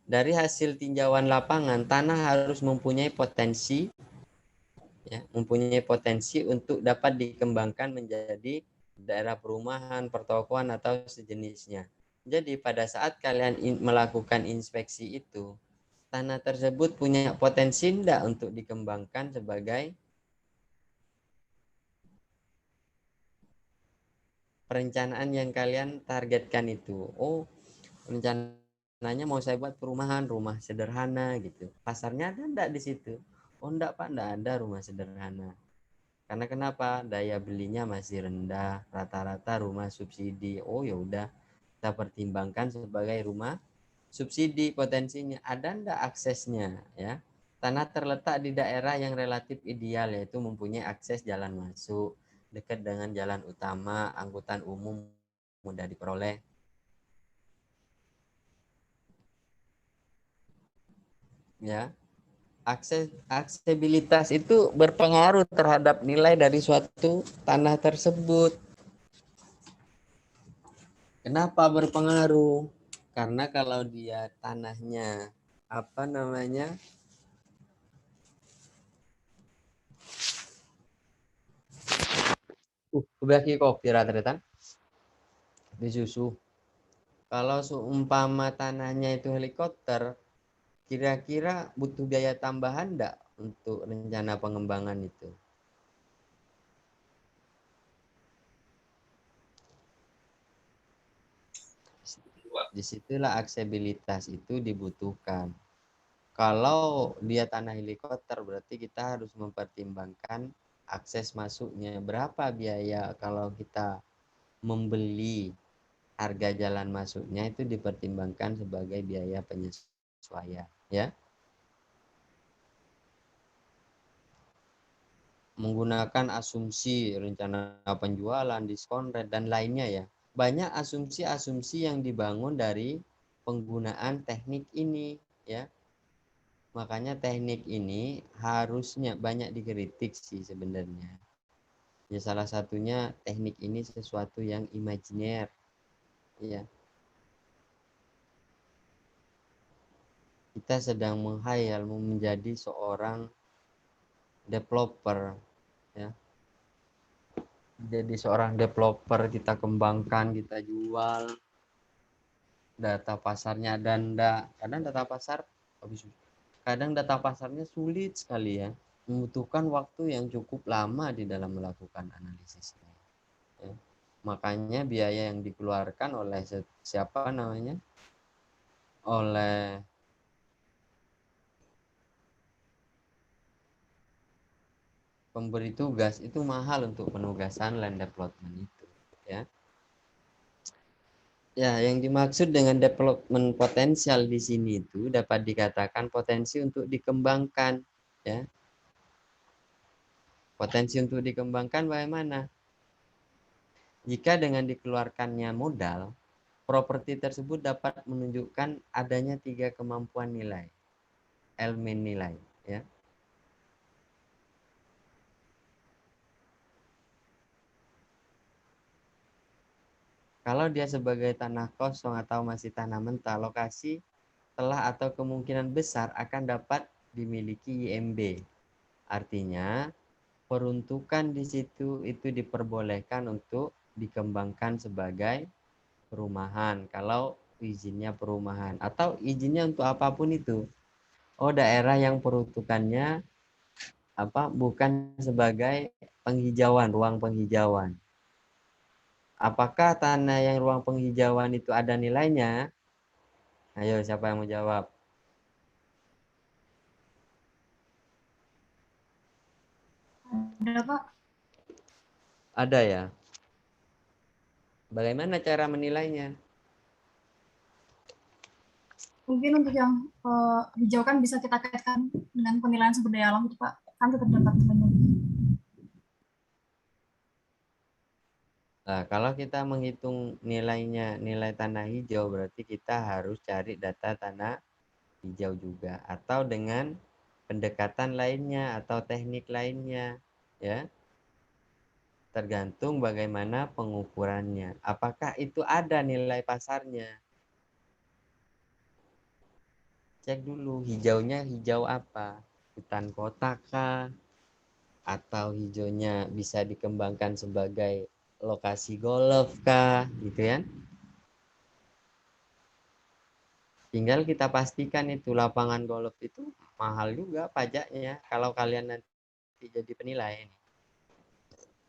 Dari hasil tinjauan lapangan, tanah harus mempunyai potensi, ya, mempunyai potensi untuk dapat dikembangkan menjadi daerah perumahan, pertokoan atau sejenisnya. Jadi pada saat kalian melakukan inspeksi itu, tanah tersebut punya potensi enggak untuk dikembangkan sebagai perencanaan yang kalian targetkan itu. Oh, rencananya mau saya buat perumahan, rumah sederhana gitu. Pasarnya ada enggak di situ? Oh enggak Pak, enggak ada rumah sederhana. Karena kenapa? Daya belinya masih rendah, rata-rata rumah subsidi. Oh ya udah, kita pertimbangkan sebagai rumah subsidi. Potensinya ada enggak aksesnya, ya? Tanah terletak di daerah yang relatif ideal, yaitu mempunyai akses jalan masuk, dekat dengan jalan utama, angkutan umum mudah diperoleh. Ya, aksesibilitas itu berpengaruh terhadap nilai dari suatu tanah tersebut. Kenapa berpengaruh? Karena kalau dia tanahnya apa namanya, bagi kopi rata-rata di susu. Kalau seumpama tanahnya itu helikopter, kira-kira butuh biaya tambahan enggak untuk rencana pengembangan itu? Disitulah aksesibilitas itu dibutuhkan. Kalau dia tanah helikopter, berarti kita harus mempertimbangkan akses masuknya. Berapa biaya kalau kita membeli, harga jalan masuknya itu dipertimbangkan sebagai biaya penyesuaian, ya. Menggunakan asumsi rencana penjualan, diskon rate dan lainnya, ya. Banyak asumsi-asumsi yang dibangun dari penggunaan teknik ini, ya. Makanya teknik ini harusnya banyak dikritik sih sebenarnya. Ya salah satunya teknik ini sesuatu yang imajiner, ya. Kita sedang menghayal menjadi seorang developer, ya. Jadi seorang developer, kita kembangkan, kita jual, data pasarnya ada enggak. Kadang data pasarnya sulit sekali, ya, membutuhkan waktu yang cukup lama di dalam melakukan analisisnya, ya. Makanya biaya yang dikeluarkan oleh siapa namanya, oleh pemberi tugas itu mahal untuk penugasan land development itu, ya. Ya, yang dimaksud dengan development potensial di sini itu dapat dikatakan potensi untuk dikembangkan, ya. Potensi untuk dikembangkan bagaimana? Jika dengan dikeluarkannya modal, properti tersebut dapat menunjukkan adanya 3 kemampuan nilai, elemen nilai, ya. Kalau dia sebagai tanah kosong atau masih tanah mentah, lokasi telah atau kemungkinan besar akan dapat dimiliki IMB. Artinya, peruntukan di situ itu diperbolehkan untuk dikembangkan sebagai perumahan. Kalau izinnya perumahan atau izinnya untuk apapun itu. Oh, daerah yang peruntukannya bukan sebagai penghijauan, ruang penghijauan. Apakah tanah yang ruang penghijauan itu ada nilainya? Ayo, siapa yang mau jawab? Ada Pak. Ada ya. Bagaimana cara menilainya? Mungkin untuk yang hijau kan bisa kita kaitkan dengan penilaian sumber daya alam itu Pak. Kan tetap dapat nilainya. Nah, kalau kita menghitung nilainya, nilai tanah hijau, berarti kita harus cari data tanah hijau juga. Atau dengan pendekatan lainnya atau teknik lainnya, ya. Tergantung bagaimana pengukurannya. Apakah itu ada nilai pasarnya? Cek dulu hijaunya hijau apa? Hutan kota kah? Atau hijaunya bisa dikembangkan sebagai lokasi golf kah? Gitu ya. Tinggal kita pastikan itu lapangan golf itu mahal juga pajaknya. Kalau kalian nanti jadi penilai,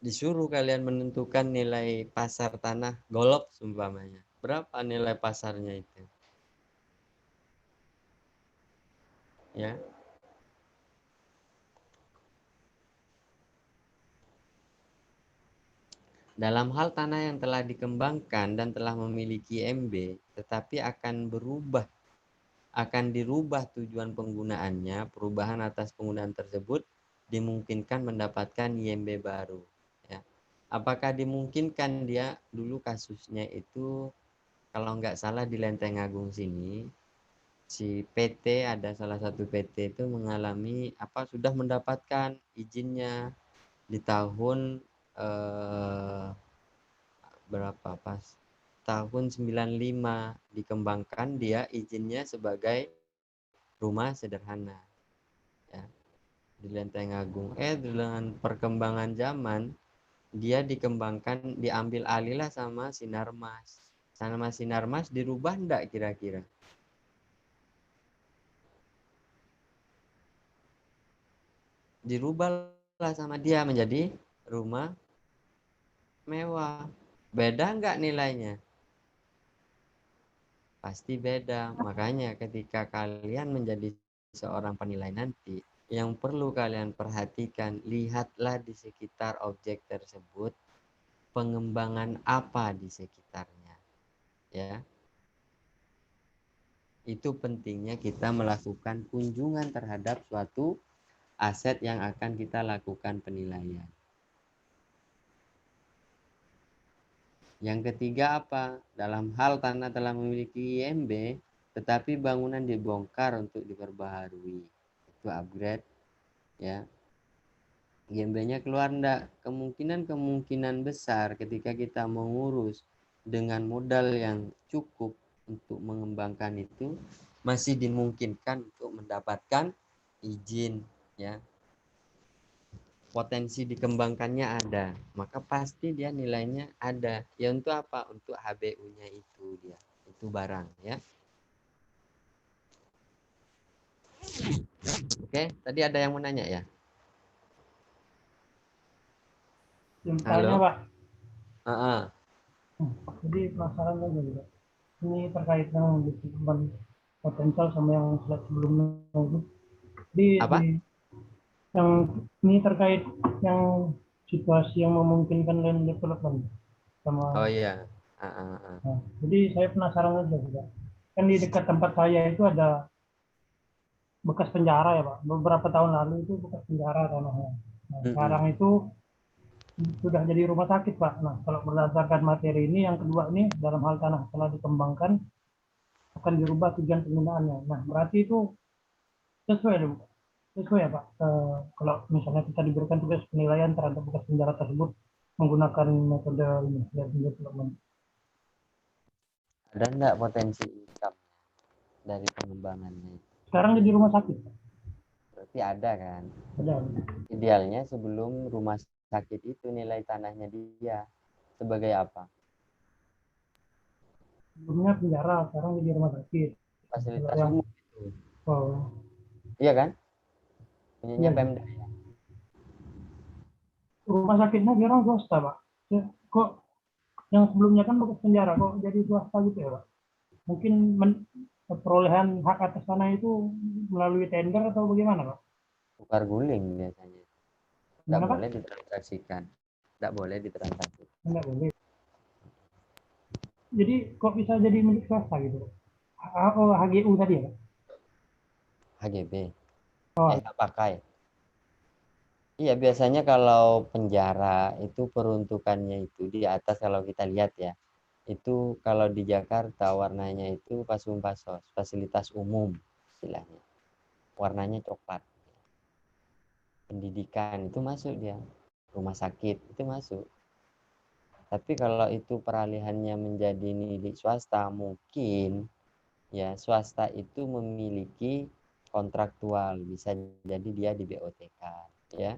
disuruh kalian menentukan nilai pasar tanah golf umpamanya. Berapa nilai pasarnya itu? Ya. Dalam hal tanah yang telah dikembangkan dan telah memiliki MB, tetapi akan dirubah tujuan penggunaannya, perubahan atas penggunaan tersebut dimungkinkan mendapatkan IMB baru. Ya. Apakah dimungkinkan? Dia dulu kasusnya itu kalau nggak salah di Lenteng Agung sini, si PT ada salah satu PT itu mengalami sudah mendapatkan izinnya di tahun berapa pas tahun 95 dikembangkan, dia izinnya sebagai rumah sederhana, ya, di Lenteng Agung. Dengan perkembangan zaman dia dikembangkan, diambil alih lah sama Sinarmas. Sama Sinarmas dirubah enggak kira-kira? Dirubah lah sama dia menjadi rumah mewah. Beda enggak nilainya? Pasti beda. Makanya ketika kalian menjadi seorang penilai nanti, yang perlu kalian perhatikan, lihatlah di sekitar objek tersebut pengembangan apa di sekitarnya, ya. Itu pentingnya kita melakukan kunjungan terhadap suatu aset yang akan kita lakukan penilaian. Yang ketiga apa? Dalam hal tanah telah memiliki IMB, tetapi bangunan dibongkar untuk diperbaharui. Itu upgrade, ya. IMB-nya keluar enggak? Kemungkinan besar ketika kita mengurus dengan modal yang cukup untuk mengembangkan itu, masih dimungkinkan untuk mendapatkan izin, ya. Potensi dikembangkannya ada, maka pasti dia nilainya ada. Ya untuk apa? Untuk HBU-nya itu dia. Itu barang, ya. Oke, tadi ada yang mau nanya ya? Tanya Halo? Pak. Jadi penasaran aja juga. Ini terkait yang development potensial sama yang slide sebelumnya itu. Apa? Yang ini terkait yang situasi yang memungkinkan land development sama. Oh iya. Nah, jadi saya penasaran aja juga. Kan di dekat tempat saya itu ada bekas penjara ya Pak. Beberapa tahun lalu itu bekas penjara tanahnya. Nah, sekarang itu sudah jadi rumah sakit, Pak. Nah, kalau berdasarkan materi ini, yang kedua ini dalam hal tanah telah dikembangkan akan dirubah tujuan penggunaannya. Nah, berarti itu sesuai dong, sesuai ya Pak. Kalau misalnya kita diberikan tugas penilaian terhadap bekas penjara tersebut menggunakan metode ini dari development. Ada enggak potensi income dari pengembangannya itu? Sekarang jadi rumah sakit. Berarti ada kan? Ada. Idealnya sebelum rumah sakit itu nilai tanahnya dia sebagai apa? Sebelumnya penjara, sekarang jadi rumah sakit. Fasilitas Yang umum itu. oh, Iya kan? Punyanya iya, Pemda. rumah sakitnya sekarang swasta, Pak. Ya, kok yang sebelumnya kan bekas penjara, kok jadi swasta gitu ya, Pak? Mungkin perolehan hak atas tanah itu melalui tender atau bagaimana, Pak? Tukar guling biasanya. Tidak Gimana, Pak? boleh ditransaksikan. Tidak boleh ditransaksikan. Enggak boleh. Jadi kok bisa jadi milik swasta gitu? Oh, HGU tadi ya, Pak? HGB. Oh, Nggak pakai. Iya, biasanya kalau penjara itu peruntukannya itu di atas kalau kita lihat ya. Itu kalau di Jakarta warnanya itu pasum pasos, fasilitas umum istilahnya. Warnanya coklat. Pendidikan itu masuk dia. Rumah sakit itu masuk. Tapi kalau itu peralihannya menjadi milik swasta, mungkin ya swasta itu memiliki kontraktual, bisa jadi dia di BOTK ya.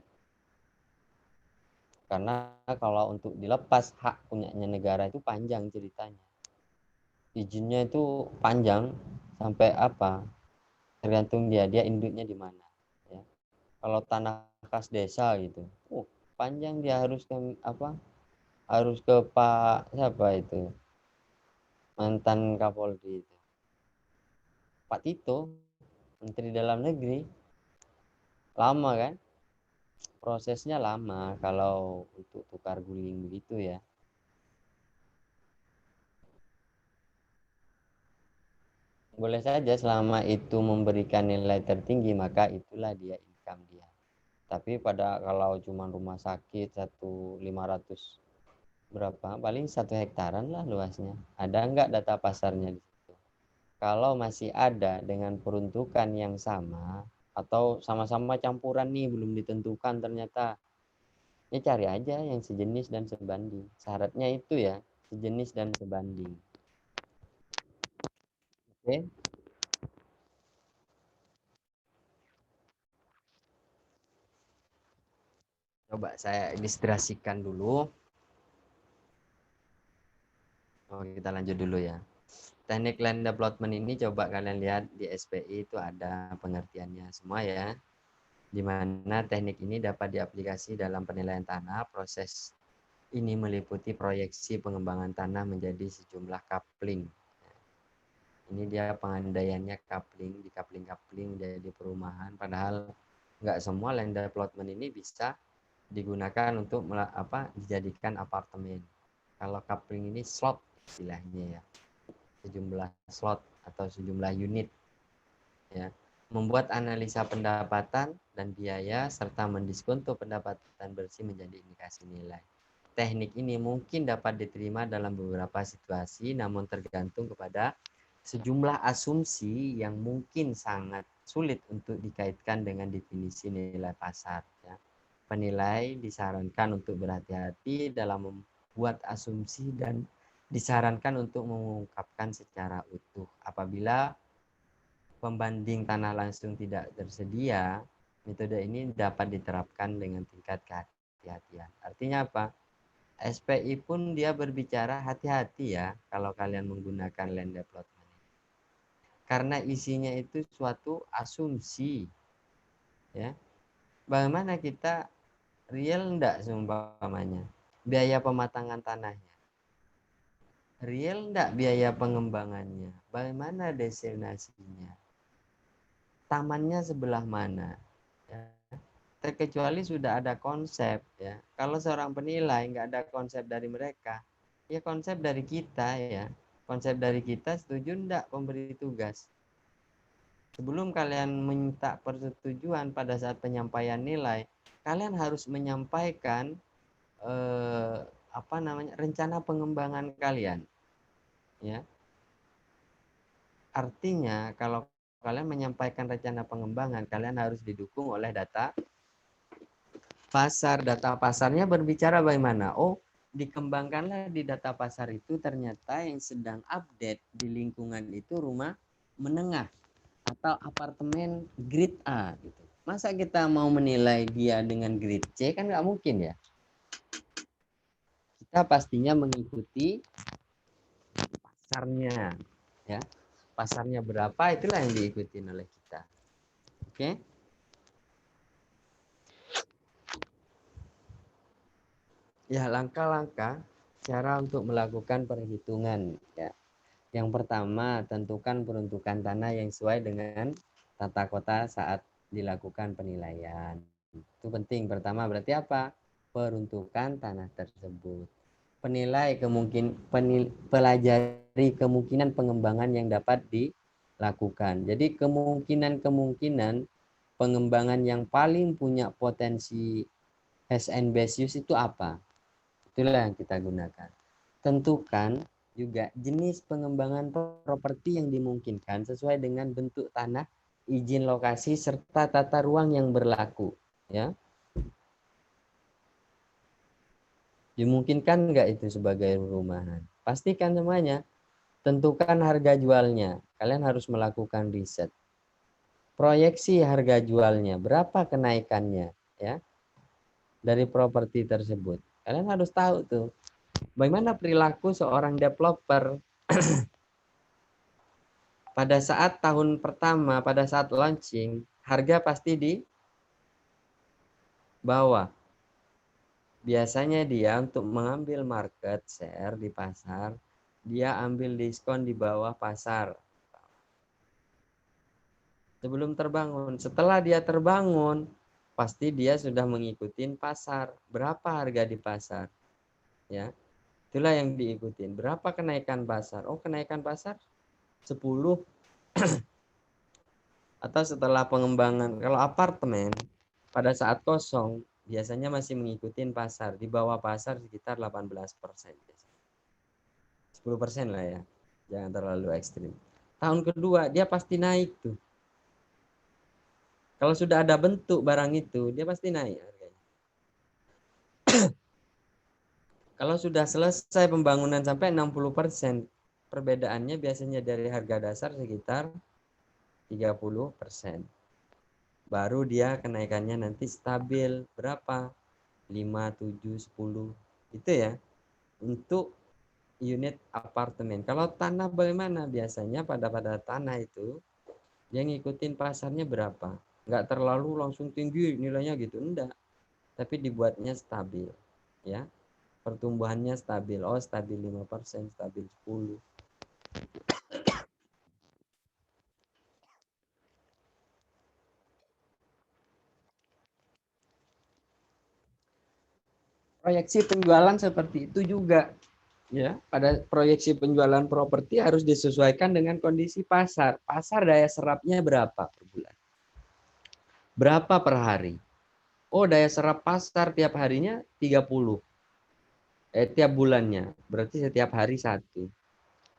Karena kalau untuk dilepas hak punyanya negara itu panjang ceritanya. Izinnya itu panjang sampai apa? Tergantung dia induknya di mana. Ya. Kalau tanah kas desa gitu, panjang dia harus ke apa? Harus ke Pak siapa itu? Mantan Kapolri itu. Pak Tito, Menteri Dalam Negeri. Lama kan? Prosesnya lama kalau untuk tukar guling begitu ya. Boleh saja selama itu memberikan nilai tertinggi maka itulah dia income dia. Tapi pada kalau cuma rumah sakit 1.500 berapa paling 1 hektaran lah luasnya. Ada enggak data pasarnya di situ? Kalau masih ada dengan peruntukan yang sama atau sama-sama campuran nih belum ditentukan ternyata ya cari aja yang sejenis dan sebanding. Syaratnya itu ya sejenis dan sebanding. Oke. Coba saya ilustrasikan dulu. Kita lanjut dulu ya. Teknik land development ini coba kalian lihat di SPI itu ada pengertiannya semua ya. Di mana teknik ini dapat diaplikasi dalam penilaian tanah. Proses ini meliputi proyeksi pengembangan tanah menjadi sejumlah coupling. Ini dia pengandaiannya coupling, di coupling menjadi perumahan. Padahal nggak semua land development ini bisa digunakan untuk dijadikan apartemen. Kalau coupling ini slot istilahnya ya, sejumlah slot atau sejumlah unit ya. Membuat analisa pendapatan dan biaya serta mendiskonto pendapatan bersih menjadi indikasi nilai. Teknik ini mungkin dapat diterima dalam beberapa situasi namun tergantung kepada sejumlah asumsi yang mungkin sangat sulit untuk dikaitkan dengan definisi nilai pasar ya. Penilai disarankan untuk berhati-hati dalam membuat asumsi dan disarankan untuk mengungkapkan secara utuh. Apabila pembanding tanah langsung tidak tersedia, metode ini dapat diterapkan dengan tingkat kehati-hatian. Artinya apa? SPI pun dia berbicara hati-hati ya kalau kalian menggunakan land development. Karena isinya itu suatu asumsi. Ya. Bagaimana kita real enggak seumpamanya? Biaya pematangan tanahnya. Real enggak biaya pengembangannya? Bagaimana destinasinya? Tamannya sebelah mana? Ya. Terkecuali sudah ada konsep ya. Kalau seorang penilai nggak ada konsep dari mereka, ya konsep dari kita ya. Konsep dari kita setuju enggak pemberi tugas? Sebelum kalian minta persetujuan pada saat penyampaian nilai, kalian harus menyampaikan rencana pengembangan kalian, ya. Artinya kalau kalian menyampaikan rencana pengembangan, kalian harus didukung oleh data pasar. Data pasarnya berbicara bagaimana? Oh, dikembangkanlah di data pasar itu ternyata yang sedang update di lingkungan itu rumah menengah atau apartemen grade A gitu. Masa kita mau menilai dia dengan grade C, kan nggak mungkin ya. Kita pastinya mengikuti pasarnya, ya. Pasarnya berapa, itulah yang diikuti oleh kita. Oke? Ya, langkah-langkah cara untuk melakukan perhitungan, ya. Yang pertama, tentukan peruntukan tanah yang sesuai dengan tata kota saat dilakukan penilaian. Itu penting. Pertama berarti apa? Peruntukan tanah tersebut. Pelajari kemungkinan pengembangan yang dapat dilakukan. Jadi kemungkinan pengembangan yang paling punya potensi has and best use itu apa? Itulah yang kita gunakan. Tentukan juga jenis pengembangan properti yang dimungkinkan sesuai dengan bentuk tanah, izin lokasi, serta tata ruang yang berlaku. Ya, dimungkinkan nggak itu sebagai rumahan? Pastikan semuanya. Tentukan harga jualnya. Kalian harus melakukan riset. Proyeksi harga jualnya, berapa kenaikannya, ya, dari properti tersebut. Kalian harus tahu tuh, bagaimana perilaku seorang developer pada saat tahun pertama, pada saat launching, harga pasti di bawah. Biasanya dia untuk mengambil market share di pasar, dia ambil diskon di bawah pasar. Sebelum terbangun, setelah dia terbangun, pasti dia sudah mengikuti pasar. Berapa harga di pasar? Ya, itulah yang diikutin. Berapa kenaikan pasar? Oh, kenaikan pasar 10. Atau setelah pengembangan, kalau apartemen pada saat kosong biasanya masih mengikuti pasar, di bawah pasar sekitar 18%. 10% lah ya, jangan terlalu ekstrim. Tahun kedua dia pasti naik tuh. Kalau sudah ada bentuk barang itu, dia pasti naik harganya. Kalau sudah selesai pembangunan sampai 60%, perbedaannya biasanya dari harga dasar sekitar 30%. Baru dia kenaikannya nanti stabil berapa? 5, 7, 10. Itu ya, untuk unit apartemen. Kalau tanah bagaimana? Biasanya pada tanah itu yang ngikutin pasarnya berapa? Nggak terlalu langsung tinggi nilainya gitu, enggak. Tapi dibuatnya stabil, ya. Pertumbuhannya stabil. Oh, stabil 5%, stabil 10. Proyeksi penjualan seperti itu juga, ya. Pada proyeksi penjualan properti harus disesuaikan dengan kondisi pasar. Pasar daya serapnya berapa per bulan? Berapa per hari? Oh, daya serap pasar tiap harinya 30. Tiap bulannya. Berarti setiap hari 1.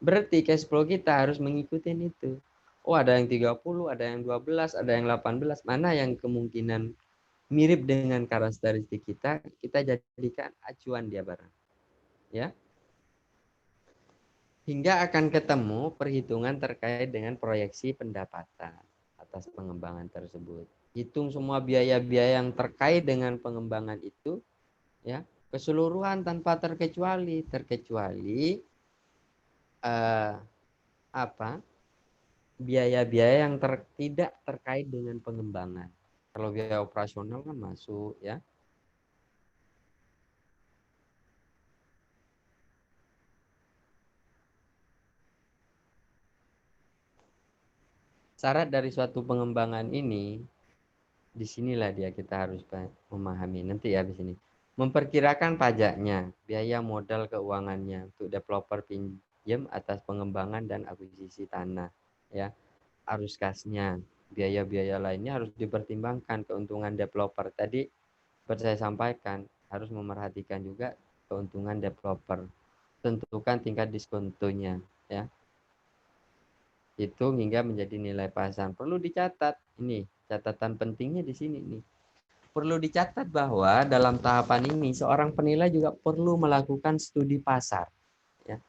Berarti cash flow kita harus mengikuti itu. Oh, ada yang 30, ada yang 12, ada yang 18. Mana yang kemungkinan mirip dengan karakteristik kita jadikan acuan dia barang. Ya. Hingga akan ketemu perhitungan terkait dengan proyeksi pendapatan atas pengembangan tersebut. Hitung semua biaya-biaya yang terkait dengan pengembangan itu, ya, keseluruhan tanpa terkecuali biaya-biaya yang tidak terkait dengan pengembangan. Kalau biaya operasional kan masuk, ya. Syarat dari suatu pengembangan ini, disinilah dia kita harus memahami nanti ya di sini. Memperkirakan pajaknya, biaya modal keuangannya untuk developer pinjam atas pengembangan dan akuisisi tanah, ya. Arus kasnya, biaya-biaya lainnya harus dipertimbangkan. Keuntungan developer tadi seperti saya sampaikan, harus memerhatikan juga keuntungan developer. Tentukan tingkat diskontonya, ya. Hitung hingga menjadi nilai pasar. Perlu dicatat, ini catatan pentingnya di sini nih. Perlu dicatat bahwa dalam tahapan ini seorang penilai juga perlu melakukan studi pasar, ya.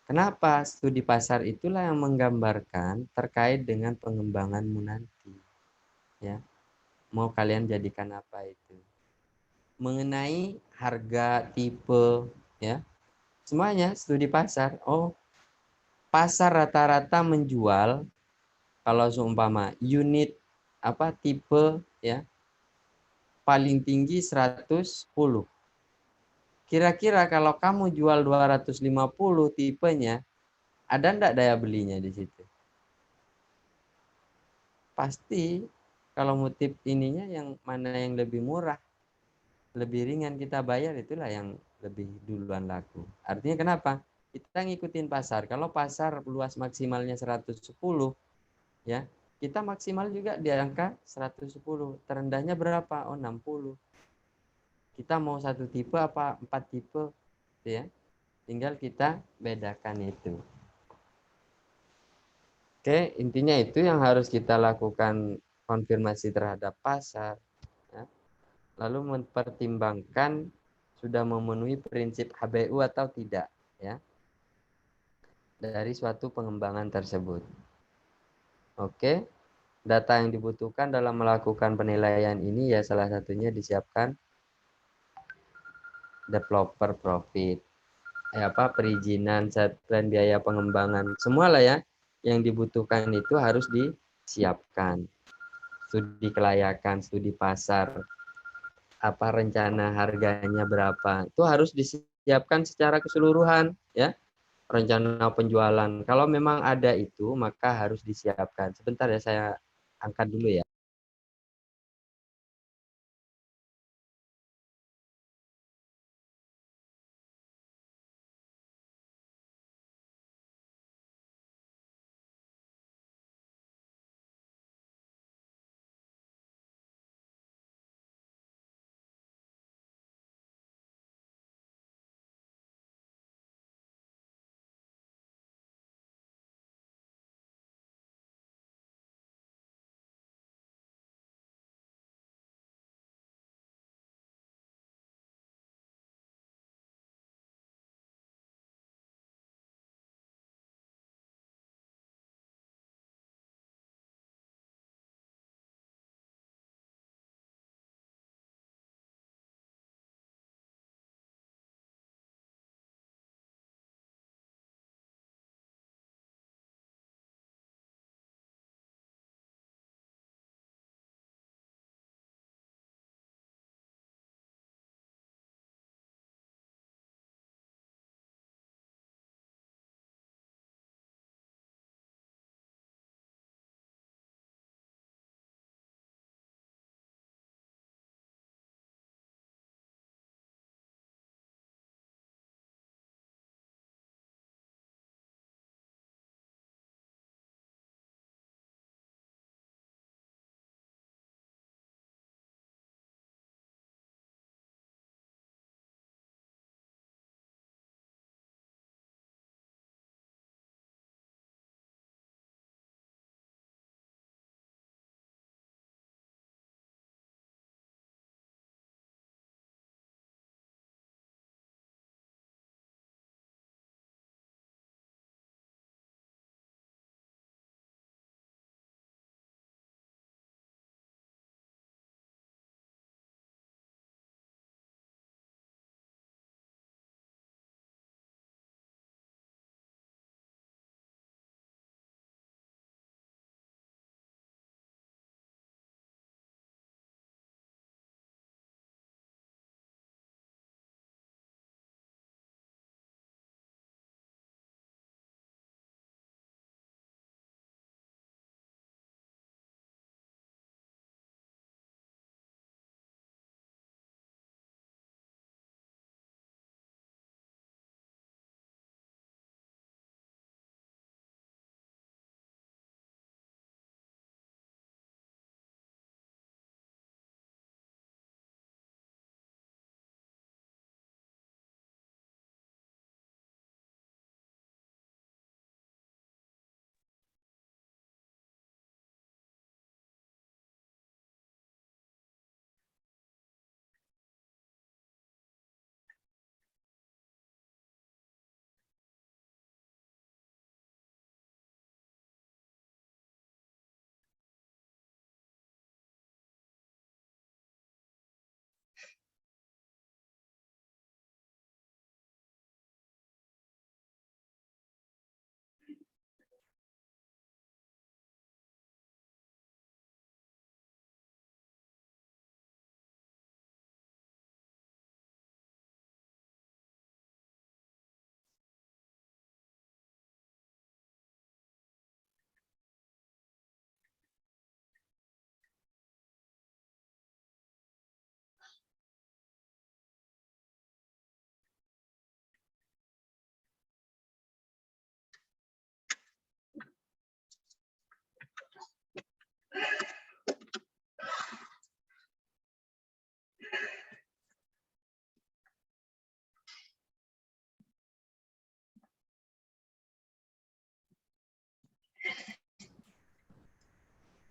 Kenapa? Studi pasar itulah yang menggambarkan terkait dengan pengembanganmu nanti, ya. Mau kalian jadikan apa itu? Mengenai harga, tipe, ya. Semuanya studi pasar. Oh, pasar rata-rata menjual kalau seumpama unit apa tipe, ya, paling tinggi 110. Kira-kira kalau kamu jual 250 tipenya, ada enggak daya belinya di situ? Pasti kalau motif ininya yang mana yang lebih murah, lebih ringan kita bayar, itulah yang lebih duluan laku. Artinya kenapa? Kita ngikutin pasar. Kalau pasar luas maksimalnya 110, ya, kita maksimal juga di angka 110. Terendahnya berapa? Oh, 60. Kita mau satu tipe apa 4 tipe, ya. Tinggal kita bedakan itu. Oke, intinya itu yang harus kita lakukan, konfirmasi terhadap pasar, ya. Lalu mempertimbangkan sudah memenuhi prinsip HBU atau tidak, ya, dari suatu pengembangan tersebut. Oke, data yang dibutuhkan dalam melakukan penilaian ini ya salah satunya disiapkan developer profit, perizinan, set plan, biaya pengembangan, semua lah ya yang dibutuhkan itu harus disiapkan. Studi kelayakan, studi pasar, apa rencana harganya berapa, itu harus disiapkan secara keseluruhan, ya. Rencana penjualan, kalau memang ada itu maka harus disiapkan. Sebentar ya, saya angkat dulu ya.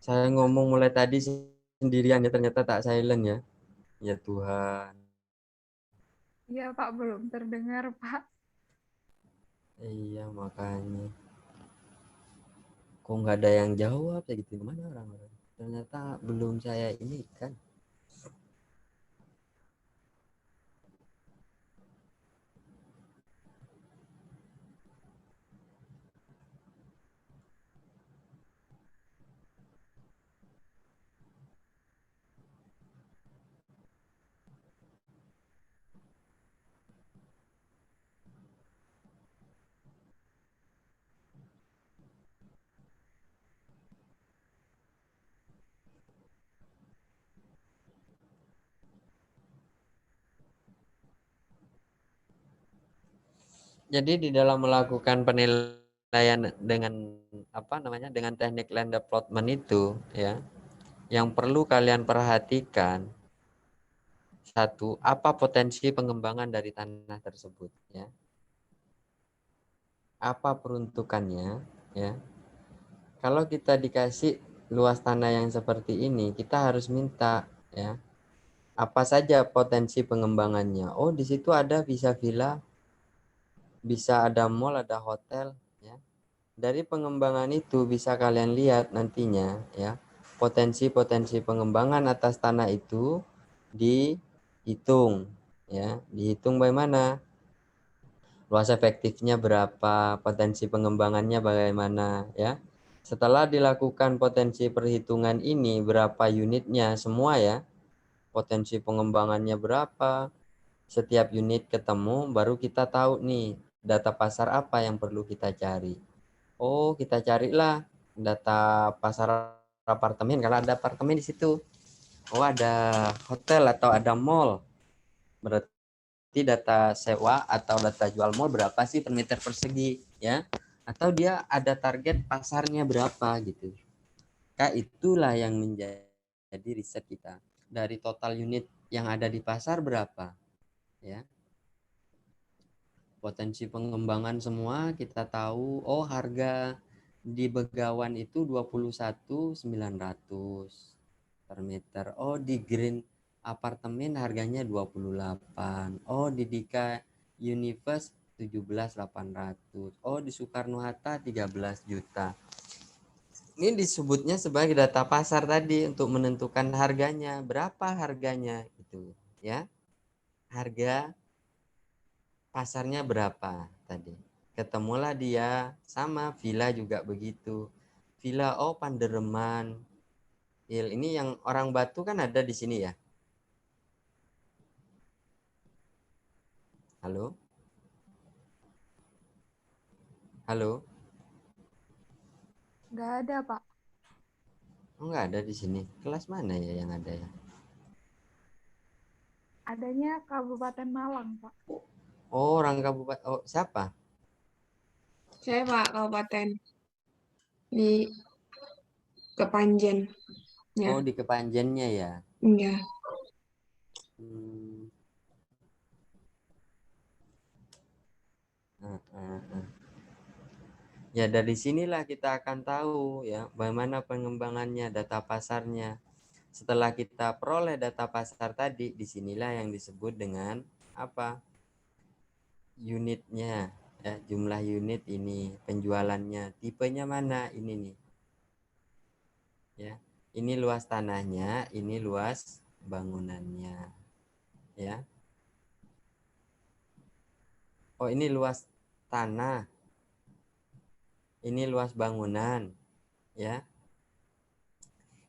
Saya ngomong mulai tadi sendirian ya, ternyata tak silent ya. Ya Tuhan. Iya Pak, belum terdengar Pak. Iya makanya. Kok nggak ada yang jawab ya gitu, mana orang-orang? Ternyata belum saya ini kan. Jadi di dalam melakukan penilaian dengan apa namanya, dengan teknik land development itu ya, yang perlu kalian perhatikan satu, apa potensi pengembangan dari tanah tersebut ya, apa peruntukannya ya. Kalau kita dikasih luas tanah yang seperti ini, kita harus minta ya, apa saja potensi pengembangannya. Oh, di situ ada bisa villa, bisa ada mall, ada hotel ya. Dari pengembangan itu bisa kalian lihat nantinya ya, potensi-potensi pengembangan atas tanah itu dihitung ya. Dihitung bagaimana? Luas efektifnya berapa, potensi pengembangannya bagaimana ya. Setelah dilakukan potensi perhitungan ini, berapa unitnya semua ya, potensi pengembangannya berapa, setiap unit ketemu, baru kita tahu nih data pasar apa yang perlu kita cari. Oh, kita carilah data pasar apartemen, kalau ada apartemen di situ. Oh, ada hotel atau ada mall. Berarti data sewa atau data jual mall berapa sih per meter persegi ya? Atau dia ada target pasarnya berapa gitu. Kak, itulah yang menjadi riset kita. Dari total unit yang ada di pasar berapa ya? Potensi pengembangan semua kita tahu. Oh, harga di Begawan itu 21.900 per meter. Oh, di Green Apartemen harganya 28. Oh, di Dika Universe 17.800. Oh, di Soekarno Hatta 13 juta. Ini disebutnya sebagai data pasar tadi untuk menentukan harganya. Berapa harganya gitu ya. Harga pasarnya berapa tadi. Ketemulah dia, sama villa juga begitu. Villa oh Pandereman. Ini yang orang Batu kan ada di sini ya. Halo? Halo? Nggak ada Pak. Oh, nggak ada di sini. Kelas mana ya yang ada ya? Adanya Kabupaten Malang Pak. Oh, orang kabupaten. Oh, siapa? Saya Pak Kabupaten di Kepanjen. Ya, Oh, di Kepanjennya ya. iya. Hmm. Ya, dari sinilah kita akan tahu ya bagaimana pengembangannya, data pasarnya. Setelah kita peroleh data pasar tadi, disinilah yang disebut dengan apa? Unitnya, ya, jumlah unit ini, penjualannya, tipenya mana ini nih. Ya, ini luas tanahnya, ini luas bangunannya. Ya. Oh, ini luas tanah. Ini luas bangunan, ya.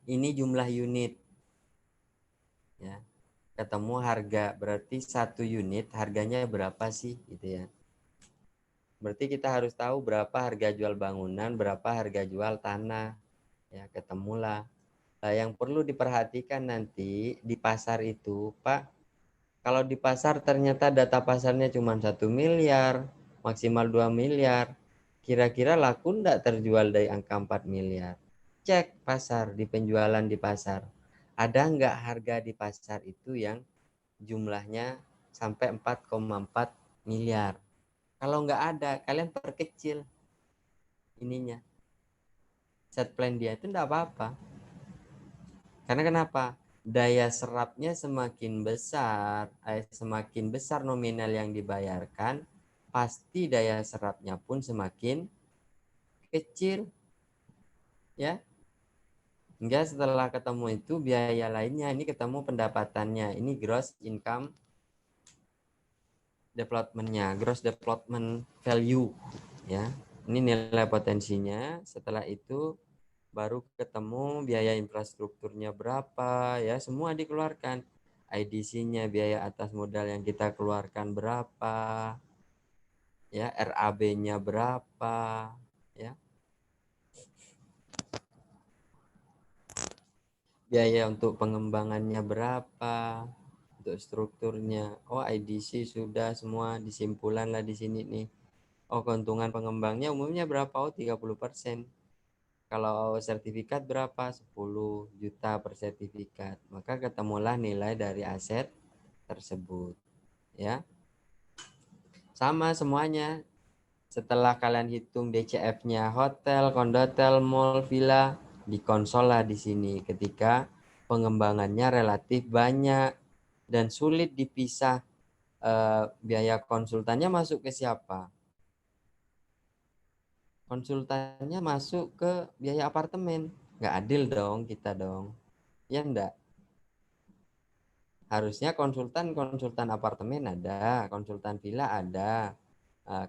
Ini jumlah unit. Ya. Ketemu harga, berarti satu unit harganya berapa sih gitu ya. Berarti kita harus tahu berapa harga jual bangunan, berapa harga jual tanah. Ya, ketemulah. Nah, yang perlu diperhatikan nanti di pasar itu, Pak, kalau di pasar ternyata data pasarnya cuma 1 miliar, maksimal 2 miliar, kira-kira laku enggak terjual dari angka 4 miliar? Cek pasar, di penjualan di pasar. Ada enggak harga di pasar itu yang jumlahnya sampai 4,4 miliar? Kalau enggak ada, kalian perkecil ininya. Set plan dia itu enggak apa-apa. Karena kenapa? Daya serapnya semakin besar nominal yang dibayarkan, pasti daya serapnya pun semakin kecil, ya. Hingga setelah ketemu itu biaya lainnya, ini ketemu pendapatannya, ini gross income development-nya, gross development value, ya. Ini nilai potensinya. Setelah itu baru ketemu biaya infrastrukturnya berapa, ya, semua dikeluarkan. IDC-nya, biaya atas modal yang kita keluarkan berapa, ya, RAB-nya berapa, ya. Biaya untuk pengembangannya berapa, untuk strukturnya. Oh, IDC sudah semua disimpulan lah di sini nih. Oh, keuntungan pengembangnya umumnya berapa? Oh, 30%. Kalau sertifikat berapa? 10 juta per sertifikat. Maka ketemulah nilai dari aset tersebut, ya. Sama semuanya. Setelah kalian hitung DCF-nya hotel, kondotel, mall, villa, dikonsol lah di sini ketika pengembangannya relatif banyak dan sulit dipisah. Biaya konsultannya masuk ke siapa? Konsultannya masuk ke biaya apartemen. Nggak adil dong kita dong. Ya enggak? Harusnya konsultan apartemen ada, konsultan villa ada.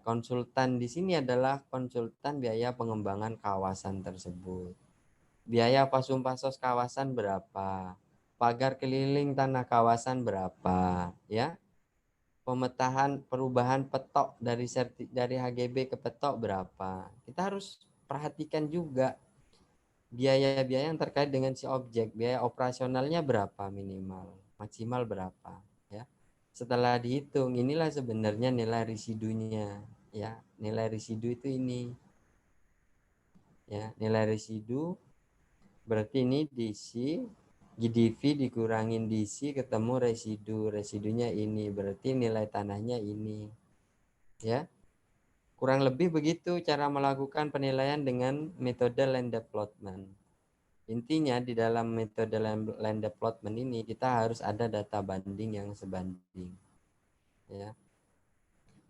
Konsultan di sini adalah konsultan biaya pengembangan kawasan tersebut. Biaya pasum-pasos kawasan berapa? Pagar keliling tanah kawasan berapa? Ya. Pemetahan perubahan petok dari HGB ke petok berapa? Kita harus perhatikan juga biaya-biaya yang terkait dengan si objek. Biaya operasionalnya berapa minimal, maksimal berapa, ya. Setelah dihitung, inilah sebenarnya nilai residunya, ya. Nilai residu itu ini, ya. Nilai residu berarti ini DC GDV dikurangin DC ketemu residunya ini, berarti nilai tanahnya ini, ya. Kurang lebih begitu cara melakukan penilaian dengan metode land development. Intinya di dalam metode land development ini kita harus ada data banding yang sebanding, ya.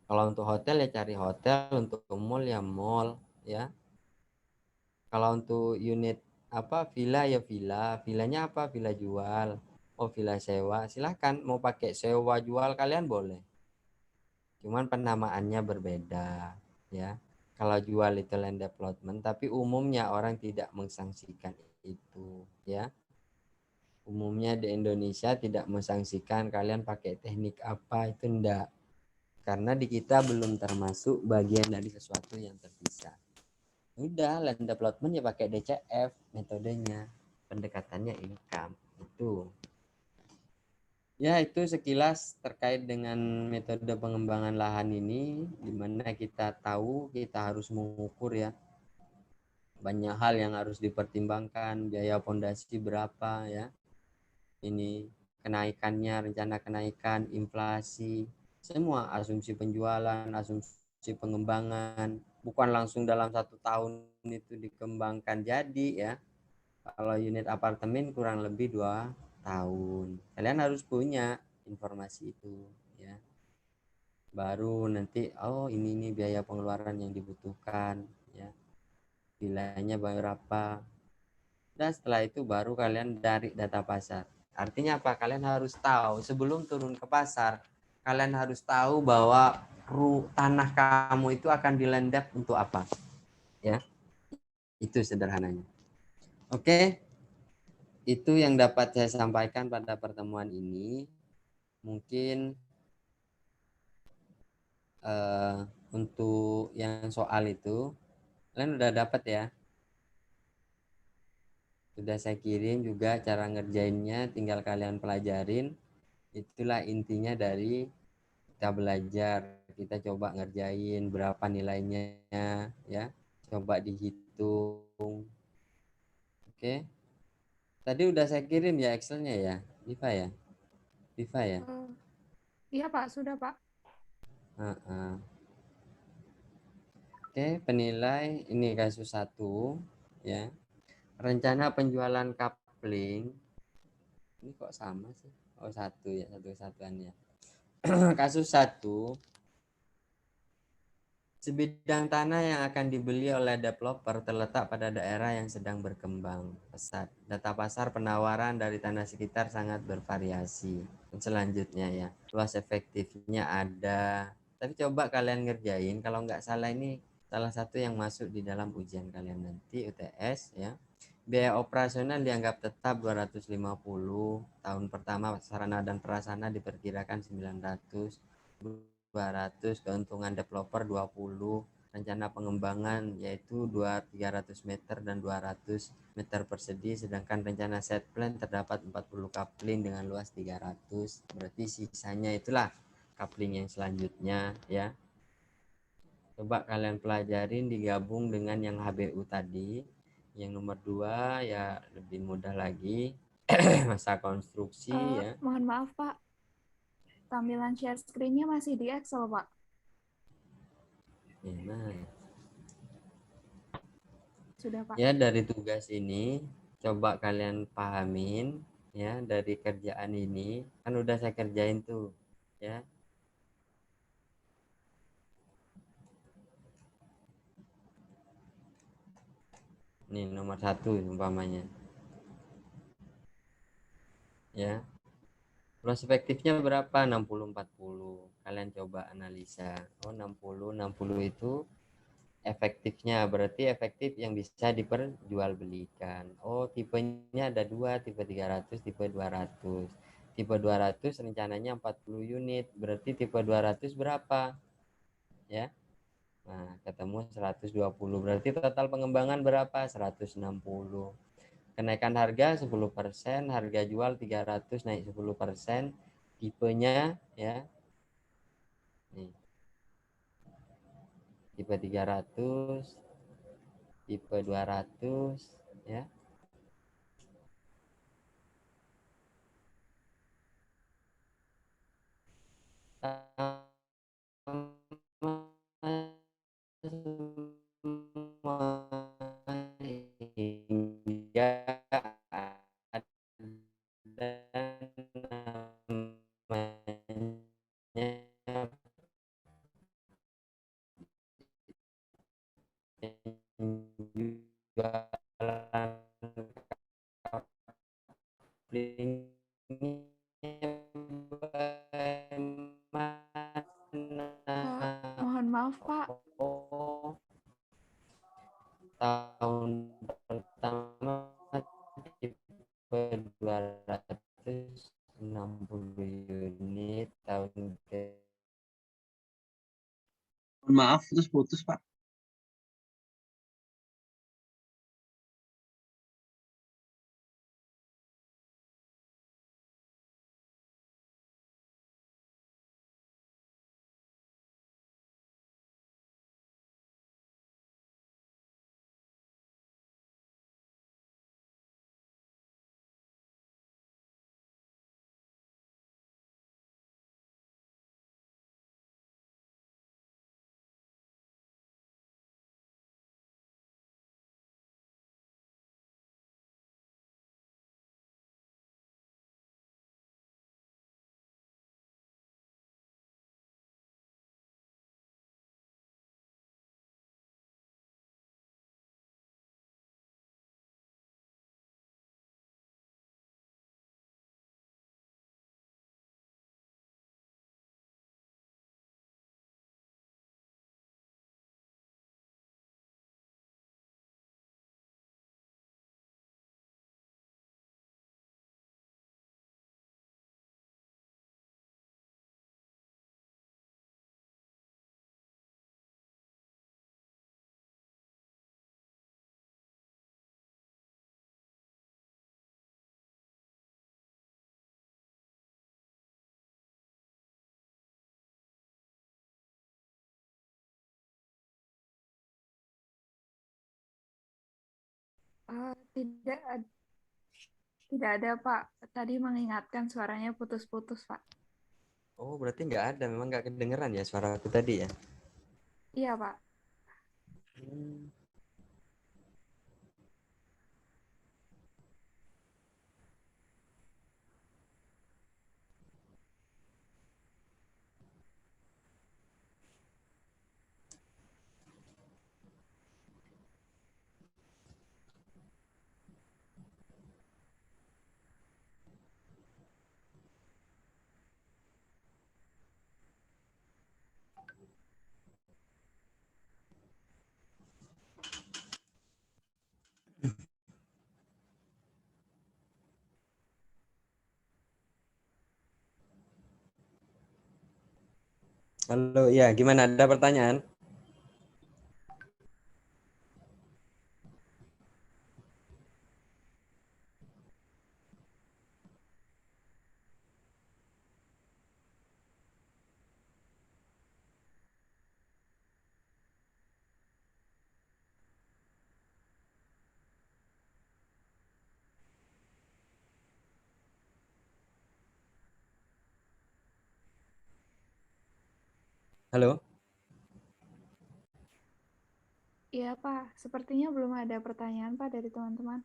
Kalau untuk hotel ya cari hotel, untuk mall ya mall, ya. Kalau untuk unit villa ya villanya villa jual, oh villa sewa, silahkan mau pakai sewa jual kalian boleh, cuman penamaannya berbeda, ya. Kalau jual itu land development, tapi umumnya orang tidak mensangsikan itu, ya. Umumnya di Indonesia tidak mensangsikan kalian pakai teknik apa, itu enggak, karena di kita belum termasuk bagian dari sesuatu yang terpisah. Udah land development ya pakai DCF metodenya, pendekatannya income itu. Ya, itu sekilas terkait dengan metode pengembangan lahan ini, dimana kita tahu kita harus mengukur, ya, banyak hal yang harus dipertimbangkan. Biaya fondasi berapa, ya, ini kenaikannya, rencana kenaikan, inflasi, semua asumsi penjualan, asumsi pengembangan, bukan langsung dalam 1 tahun itu dikembangkan jadi, ya. Kalau unit apartemen kurang lebih 2 tahun. Kalian harus punya informasi itu, ya. Baru nanti ini biaya pengeluaran yang dibutuhkan, ya. Nilainya berapa. Dan setelah itu baru kalian dari data pasar. Artinya apa? Kalian harus tahu sebelum turun ke pasar, kalian harus tahu bahwa tanah kamu itu akan dilandap untuk apa, ya. Itu sederhananya. Oke. Itu yang dapat saya sampaikan pada pertemuan ini. Mungkin untuk yang soal itu kalian udah dapat, ya. Sudah saya kirim juga cara ngerjainnya, tinggal kalian pelajarin. Itulah intinya dari kita belajar. Kita coba ngerjain berapa nilainya, ya. Coba dihitung. Oke. Tadi udah saya kirim ya Excelnya, ya, Diva, ya. Diva, ya. Iya Pak, sudah Pak. Oke, penilai ini kasus 1, ya. Rencana penjualan kapling Ini kok sama sih? Oh, satu ya, satu kesatuannya. Kasus 1. Sebidang tanah yang akan dibeli oleh developer terletak pada daerah yang sedang berkembang pesat. Data pasar penawaran dari tanah sekitar sangat bervariasi. Selanjutnya ya, luas efektifnya ada. Tapi coba kalian ngerjain, kalau nggak salah ini salah satu yang masuk di dalam ujian kalian nanti UTS ya. Biaya operasional dianggap tetap 250, tahun pertama sarana dan prasarana diperkirakan 900, 200, keuntungan developer 20, rencana pengembangan yaitu 300 meter dan 200 meter persegi, sedangkan rencana set plan terdapat 40 coupling dengan luas 300, berarti sisanya itulah coupling yang selanjutnya ya. Coba kalian pelajarin digabung dengan yang HBU tadi. Yang nomor 2 ya lebih mudah lagi. Masa konstruksi ya. Mohon maaf, Pak. Tampilan share screen-nya masih di Excel, Pak. Nah, Sudah, Pak. ya dari tugas ini coba kalian pahamin ya, dari kerjaan ini kan udah saya kerjain tuh ya. Ini nomor 1 umpamanya ya. Luas efektifnya berapa? 60-40. Kalian coba analisa. Oh, 60 itu efektifnya, berarti efektif yang bisa diperjualbelikan. Oh, tipenya ada 2, tipe 300, tipe 200. Tipe 200 rencananya 40 unit, berarti tipe 200 berapa? Ya. Nah, ketemu 120. Berarti total pengembangan berapa? 160. Kenaikan harga 10%, harga jual 300 naik 10%. Tipenya ya. Nih. Tipe 300, tipe 200 ya. Hingga ada namanya penjualan couplingnya Pak, mohon maaf, Pak. Oh, tahun pertama tipe 260 unit, tahun ke Mohon maaf, putus-putus, Pak. Tidak, tidak ada, Pak. Tadi mengingatkan suaranya putus-putus, Pak. Oh, berarti nggak ada, memang nggak kedengeran ya suara aku tadi ya. Iya, Pak. Halo, ya gimana? Ada pertanyaan? Halo? Iya, Pak. Sepertinya belum ada pertanyaan, Pak, dari teman-teman.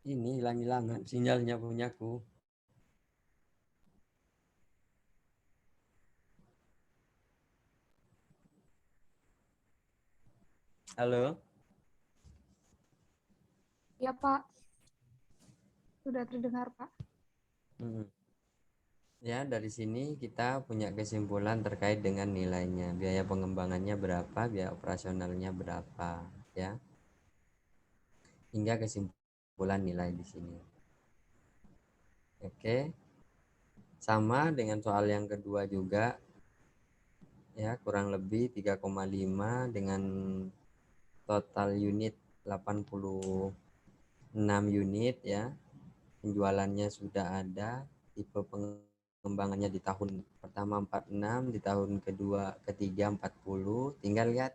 Ini hilang-hilangan sinyalnya punyaku. Halo? Iya, Pak. Sudah terdengar, Pak. Hmm. Ya, dari sini kita punya kesimpulan terkait dengan nilainya. Biaya pengembangannya berapa, biaya operasionalnya berapa, ya. Hingga kesimpulan nilai di sini. Oke. Sama dengan soal yang kedua juga, ya, kurang lebih 3,5 dengan total unit 86 unit, ya. Penjualannya sudah ada, tipe pengembangannya di tahun pertama 46, di tahun kedua ketiga 40. Tinggal lihat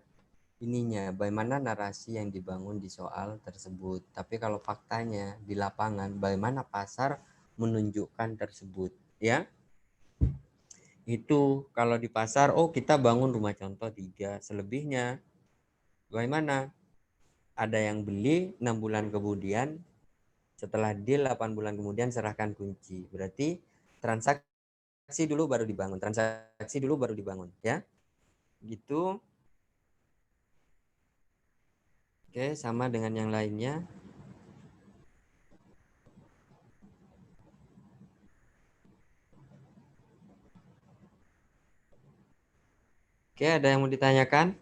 ininya bagaimana narasi yang dibangun di soal tersebut. Tapi kalau faktanya di lapangan bagaimana pasar menunjukkan tersebut, ya. Itu kalau di pasar, oh kita bangun rumah contoh 3, selebihnya bagaimana? Ada yang beli 6 bulan kemudian, setelah deal 8 bulan kemudian serahkan kunci. Berarti transaksi dulu baru dibangun, transaksi dulu baru dibangun, ya. Gitu. Oke, sama dengan yang lainnya. Oke, ada yang mau ditanyakan?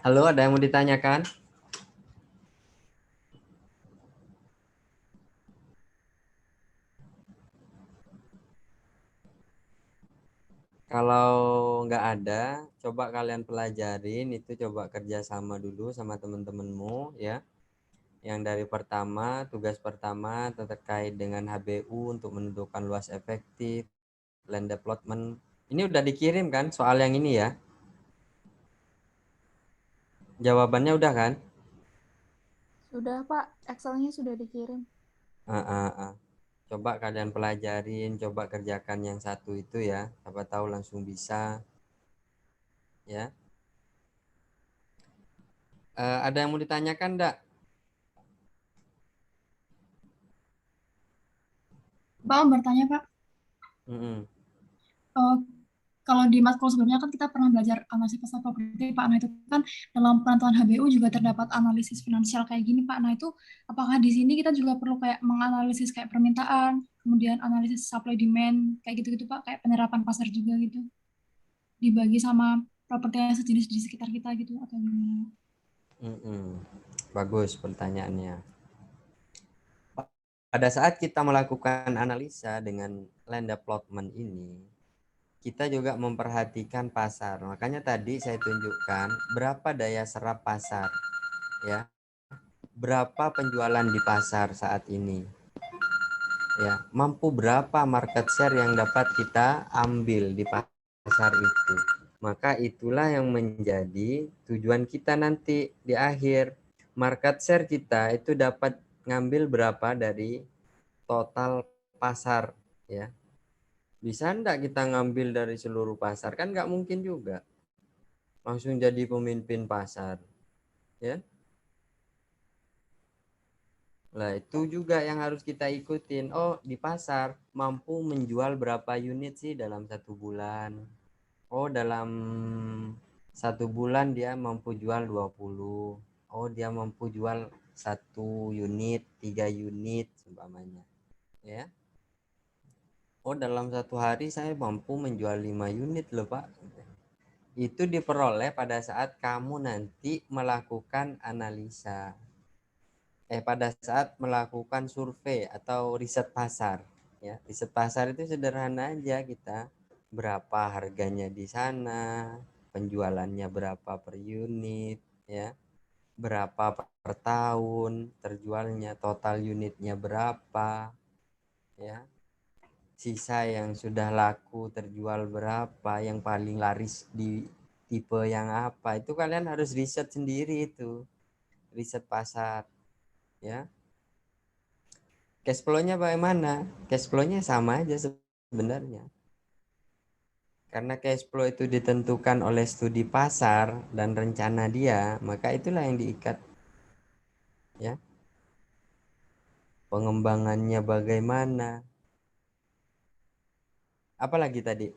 Halo, ada yang mau ditanyakan? Kalau nggak ada, coba kalian pelajarin itu, coba kerjasama dulu sama teman-temanmu ya. Yang dari pertama, tugas pertama terkait dengan HBU untuk menentukan luas efektif, land development. Ini udah dikirim kan soal yang ini ya? Jawabannya udah kan? Sudah, Pak. Excelnya sudah dikirim. Coba kalian pelajarin, coba kerjakan yang satu itu ya. Siapa tahu langsung bisa ya. Ada yang mau ditanyakan enggak? Pak, bertanya Pak, Mm-mm. Eh, kalau di matkul sebelumnya kan kita pernah belajar analisis pasar properti Pak. Nah itu kan dalam penentuan HBU juga terdapat analisis finansial kayak gini Pak. Nah itu apakah di sini kita juga perlu kayak menganalisis kayak permintaan, kemudian analisis supply demand kayak gitu-gitu Pak, kayak penyerapan pasar juga gitu, dibagi sama properti yang sejenis di sekitar kita gitu atau gimana? Mm-mm. Bagus pertanyaannya. Pada saat kita melakukan analisa dengan land development ini, kita juga memperhatikan pasar. Makanya tadi saya tunjukkan berapa daya serap pasar, ya, berapa penjualan di pasar saat ini, ya, mampu berapa market share yang dapat kita ambil di pasar itu. Maka itulah yang menjadi tujuan kita nanti di akhir. Market share kita itu dapat ngambil berapa dari total pasar, ya. Bisa enggak kita ngambil dari seluruh pasar? Kan nggak mungkin juga. Langsung jadi pemimpin pasar. Ya. Nah, itu juga yang harus kita ikutin. Oh, di pasar mampu menjual berapa unit sih dalam 1 bulan? Oh, dalam 1 bulan dia mampu jual 20. Oh, dia mampu jual 1 unit, 3 unit, umpamanya. Ya. Oh, dalam 1 hari saya mampu menjual 5 unit loh, Pak. Itu diperoleh pada saat kamu nanti melakukan analisa. Pada saat melakukan survei atau riset pasar. Ya, riset pasar itu sederhana aja, kita berapa harganya di sana, penjualannya berapa per unit, ya, berapa per tahun terjualnya, total unitnya berapa, ya, sisa yang sudah laku terjual berapa, yang paling laris di tipe yang apa, itu kalian harus riset sendiri, itu riset pasar ya. Cash flow-nya bagaimana? Cash flow-nya sama aja sebenarnya, karena cash flow itu ditentukan oleh studi pasar dan rencana dia, maka itulah yang diikat ya. Pengembangannya bagaimana, apalagi tadi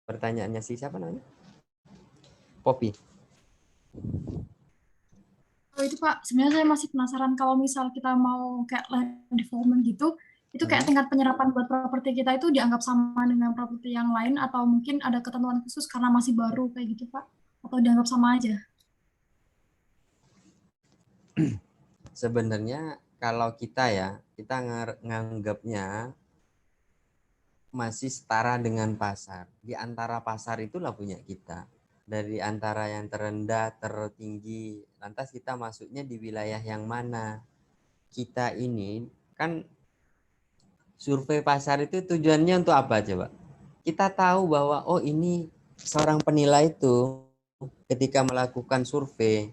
pertanyaannya si siapa namanya, Poppy. Oh itu Pak, sebenarnya saya masih penasaran kalau misal kita mau kayak land development gitu, itu kayak tingkat penyerapan buat properti kita itu dianggap sama dengan properti yang lain atau mungkin ada ketentuan khusus karena masih baru kayak gitu Pak? Atau dianggap sama aja? Sebenarnya kalau kita ya, kita nganggapnya masih setara dengan pasar. Di antara pasar itulah punya kita. Dari antara yang terendah, tertinggi. Lantas kita masuknya di wilayah yang mana? Kita ini kan survei pasar itu tujuannya untuk apa coba? Kita tahu bahwa oh ini seorang penilai itu ketika melakukan survei,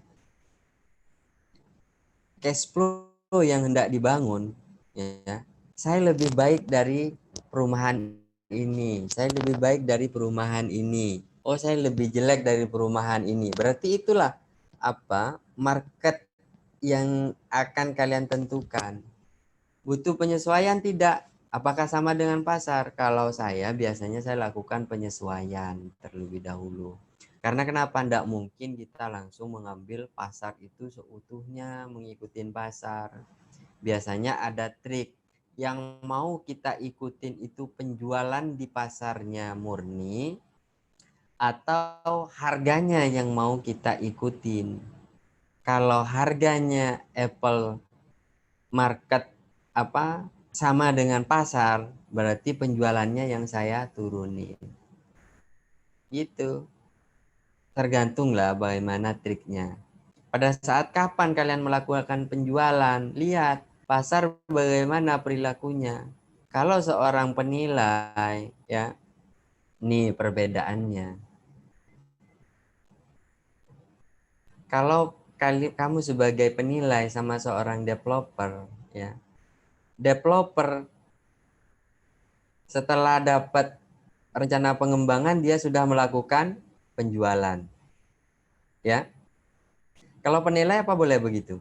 cash flow yang hendak dibangun, ya, saya lebih baik dari perumahan ini, saya lebih baik dari perumahan ini, oh saya lebih jelek dari perumahan ini. Berarti itulah apa market yang akan kalian tentukan. Butuh penyesuaian tidak? Apakah sama dengan pasar? Kalau saya biasanya saya lakukan penyesuaian terlebih dahulu. Karena kenapa? Tidak mungkin kita langsung mengambil pasar itu seutuhnya, mengikuti pasar. Biasanya ada trik. Yang mau kita ikutin itu penjualan di pasarnya murni, atau harganya yang mau kita ikutin. Kalau harganya Apple market sama dengan pasar, berarti penjualannya yang saya turunin. Gitu. Tergantung lah bagaimana triknya. Pada saat kapan kalian melakukan penjualan, lihat pasar bagaimana perilakunya. Kalau seorang penilai, ya, nih perbedaannya. Kalau kamu sebagai penilai sama seorang developer, ya, developer setelah dapat rencana pengembangan dia sudah melakukan penjualan, ya. Kalau penilai apa boleh begitu?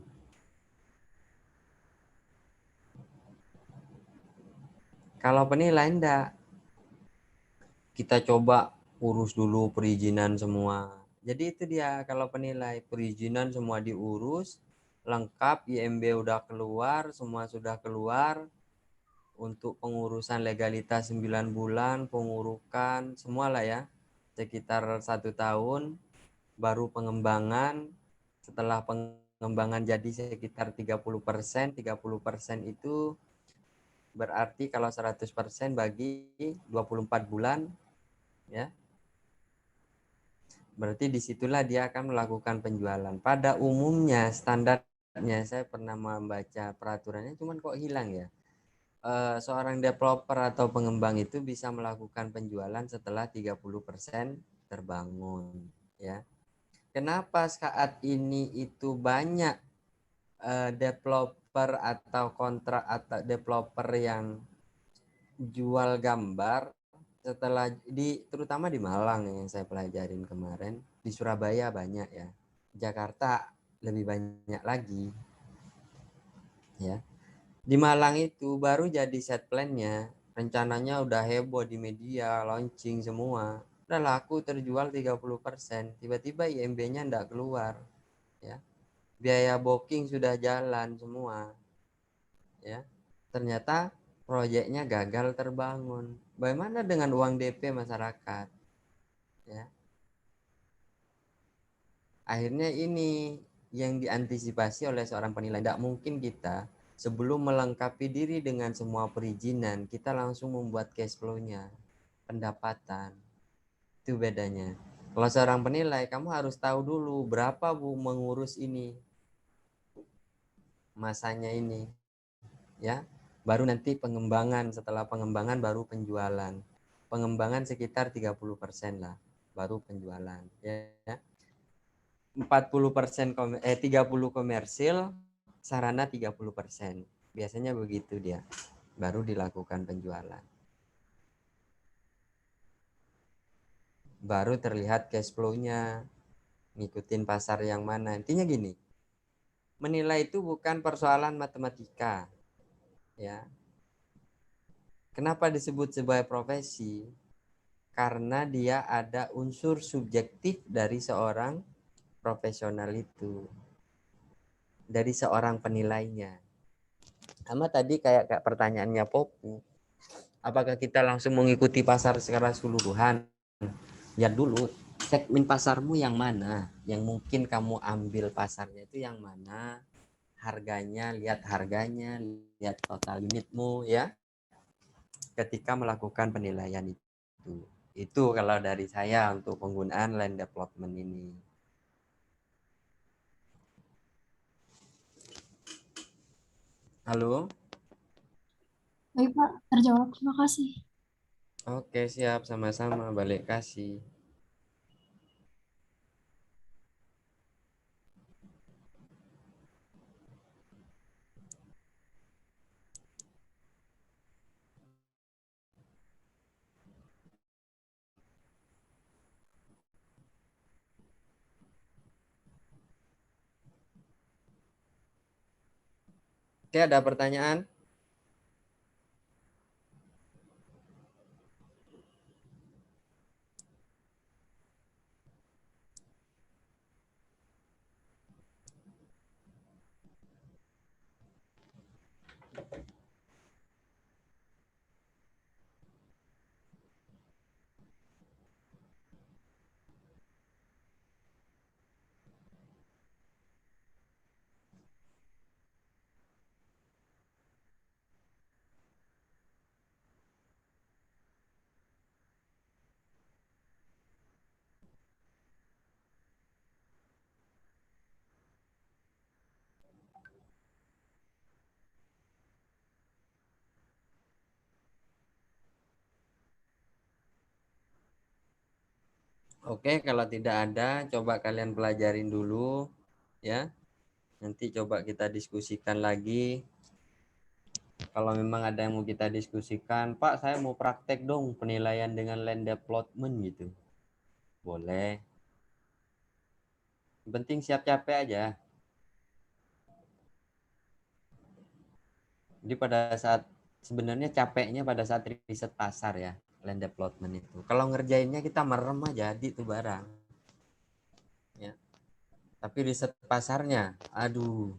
Kalau penilai enggak, kita coba urus dulu perizinan semua. Jadi itu dia kalau penilai, perizinan semua diurus lengkap, IMB udah keluar, semua sudah keluar. Untuk pengurusan legalitas 9 bulan, pengurukan semua lah ya, sekitar 1 tahun. Baru pengembangan, setelah pengembangan jadi sekitar 30%. 30% itu berarti kalau 100% bagi 24 bulan, ya, berarti disitulah dia akan melakukan penjualan. Pada umumnya standarnya, saya pernah membaca peraturannya, cuman kok hilang ya, seorang developer atau pengembang itu bisa melakukan penjualan setelah 30% terbangun, ya. Kenapa saat ini itu banyak developer atau kontrak atau developer yang jual gambar setelah terutama di Malang yang saya pelajarin kemarin, di Surabaya banyak ya, Jakarta lebih banyak lagi, ya. Di Malang itu baru jadi set plan-nya, rencananya udah heboh di media, launching semua, udah laku terjual 30%, tiba-tiba IMB-nya enggak keluar, ya. Biaya booking sudah jalan semua, ya. Ternyata proyeknya gagal terbangun. Bagaimana dengan uang DP masyarakat, ya? Akhirnya ini yang diantisipasi oleh seorang penilai. Tidak mungkin kita sebelum melengkapi diri dengan semua perizinan, kita langsung membuat cash flow-nya, pendapatan. Itu bedanya. Kalau seorang penilai, kamu harus tahu dulu berapa Bu mengurus ini, masanya ini, ya. Baru nanti pengembangan, setelah pengembangan baru penjualan. Pengembangan sekitar 30% lah, baru penjualan, ya. 30 komersil, sarana 30%. Biasanya begitu dia. Baru dilakukan penjualan. Baru terlihat cash flow-nya, ngikutin pasar yang mana. Intinya gini, menilai itu bukan persoalan matematika, ya. Kenapa disebut sebagai profesi? Karena dia ada unsur subjektif dari seorang profesional itu, dari seorang penilainya. Sama tadi kayak pertanyaannya Popu, apakah kita langsung mengikuti pasar secara keseluruhan? Lihat dulu segmen pasarmu yang mana, yang mungkin kamu ambil pasarnya itu yang mana, harganya, lihat harganya, lihat total limitmu, ya, ketika melakukan penilaian itu. Itu kalau dari saya untuk penggunaan land development ini. Halo? Baik Pak, terjawab. Terima kasih. Oke, siap, sama-sama, balik kasih. Oke, ada pertanyaan? Oke, kalau tidak ada, coba kalian pelajarin dulu ya. Nanti coba kita diskusikan lagi. Kalau memang ada yang mau kita diskusikan, Pak, saya mau praktek dong penilaian dengan land development gitu. Boleh. Yang penting siap capek aja. Jadi pada saat sebenarnya capeknya pada saat riset pasar ya, land development itu. Kalau ngerjainnya kita merem aja jadi tuh barang. Ya. Tapi riset pasarnya, aduh,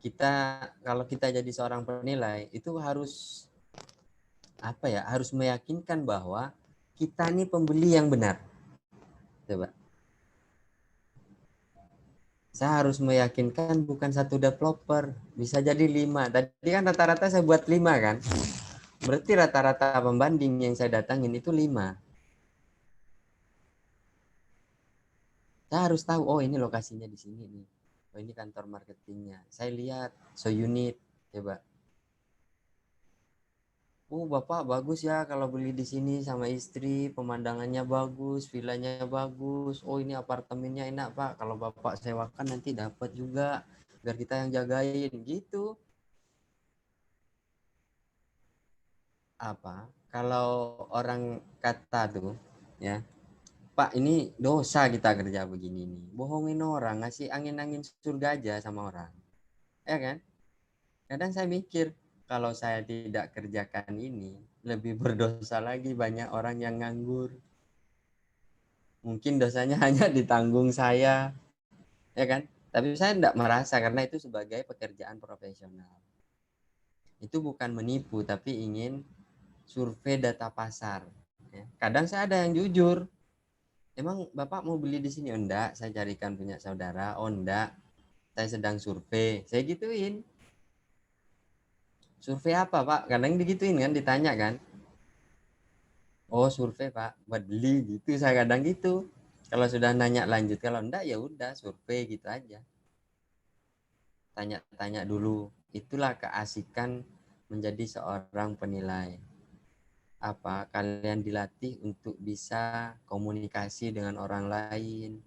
kita kalau kita jadi seorang penilai itu harus apa ya? Harus meyakinkan bahwa kita nih pembeli yang benar. Coba. Saya harus meyakinkan bukan satu developer, bisa jadi 5. Tadi kan rata-rata saya buat 5 kan. Berarti rata-rata pembanding yang saya datangin itu 5. Saya harus tahu, oh ini lokasinya di sini nih. Oh ini kantor marketingnya. Saya lihat, so unit, coba. Oh Bapak bagus ya kalau beli di sini sama istri, pemandangannya bagus, villanya bagus. Oh ini apartemennya enak Pak, kalau Bapak sewakan nanti dapat juga, biar kita yang jagain gitu. Apa? Kalau orang kata tuh, ya Pak ini dosa kita kerja begini nih, bohongin orang, ngasih angin-angin surga aja sama orang, ya kan? Kadang saya mikir kalau saya tidak kerjakan ini lebih berdosa lagi banyak orang yang nganggur. Mungkin dosanya hanya ditanggung saya, ya kan? Tapi saya tidak merasa karena itu sebagai pekerjaan profesional. Itu bukan menipu tapi ingin survei data pasar. Ya. Kadang saya ada yang jujur. Emang Bapak mau beli di sini? Oh enggak, saya carikan punya saudara. Oh enggak, saya sedang survei. Saya gituin. Survei apa Pak? Kadang digituin kan, ditanya kan. Oh survei Pak, buat beli gitu. Saya kadang gitu. Kalau sudah nanya lanjut, kalau enggak ya udah survei gitu aja. Tanya-tanya dulu. Itulah keasikan menjadi seorang penilai. Apa kalian dilatih untuk bisa komunikasi dengan orang lain.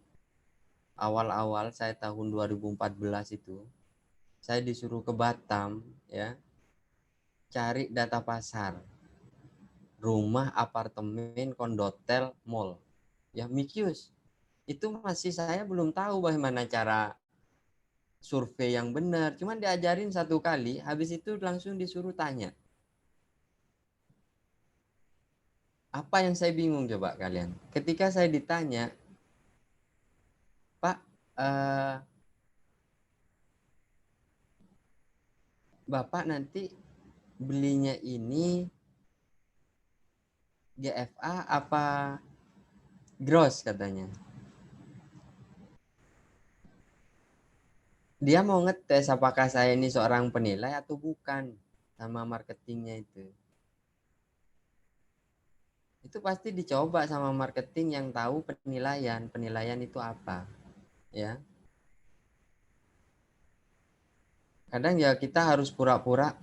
Awal-awal saya tahun 2014 itu, saya disuruh ke Batam ya, cari data pasar. Rumah, apartemen, kondotel, mall. Ya Mikius. Itu masih saya belum tahu bagaimana cara survei yang benar. Cuman diajarin 1 kali, habis itu langsung disuruh tanya. Apa yang saya bingung coba kalian? Ketika saya ditanya, Pak, Bapak nanti belinya ini GFA apa gross katanya. Dia mau ngetes apakah saya ini seorang penilai atau bukan sama marketingnya itu. Itu pasti dicoba sama marketing yang tahu penilaian. Penilaian itu apa, ya. Kadang ya kita harus pura-pura.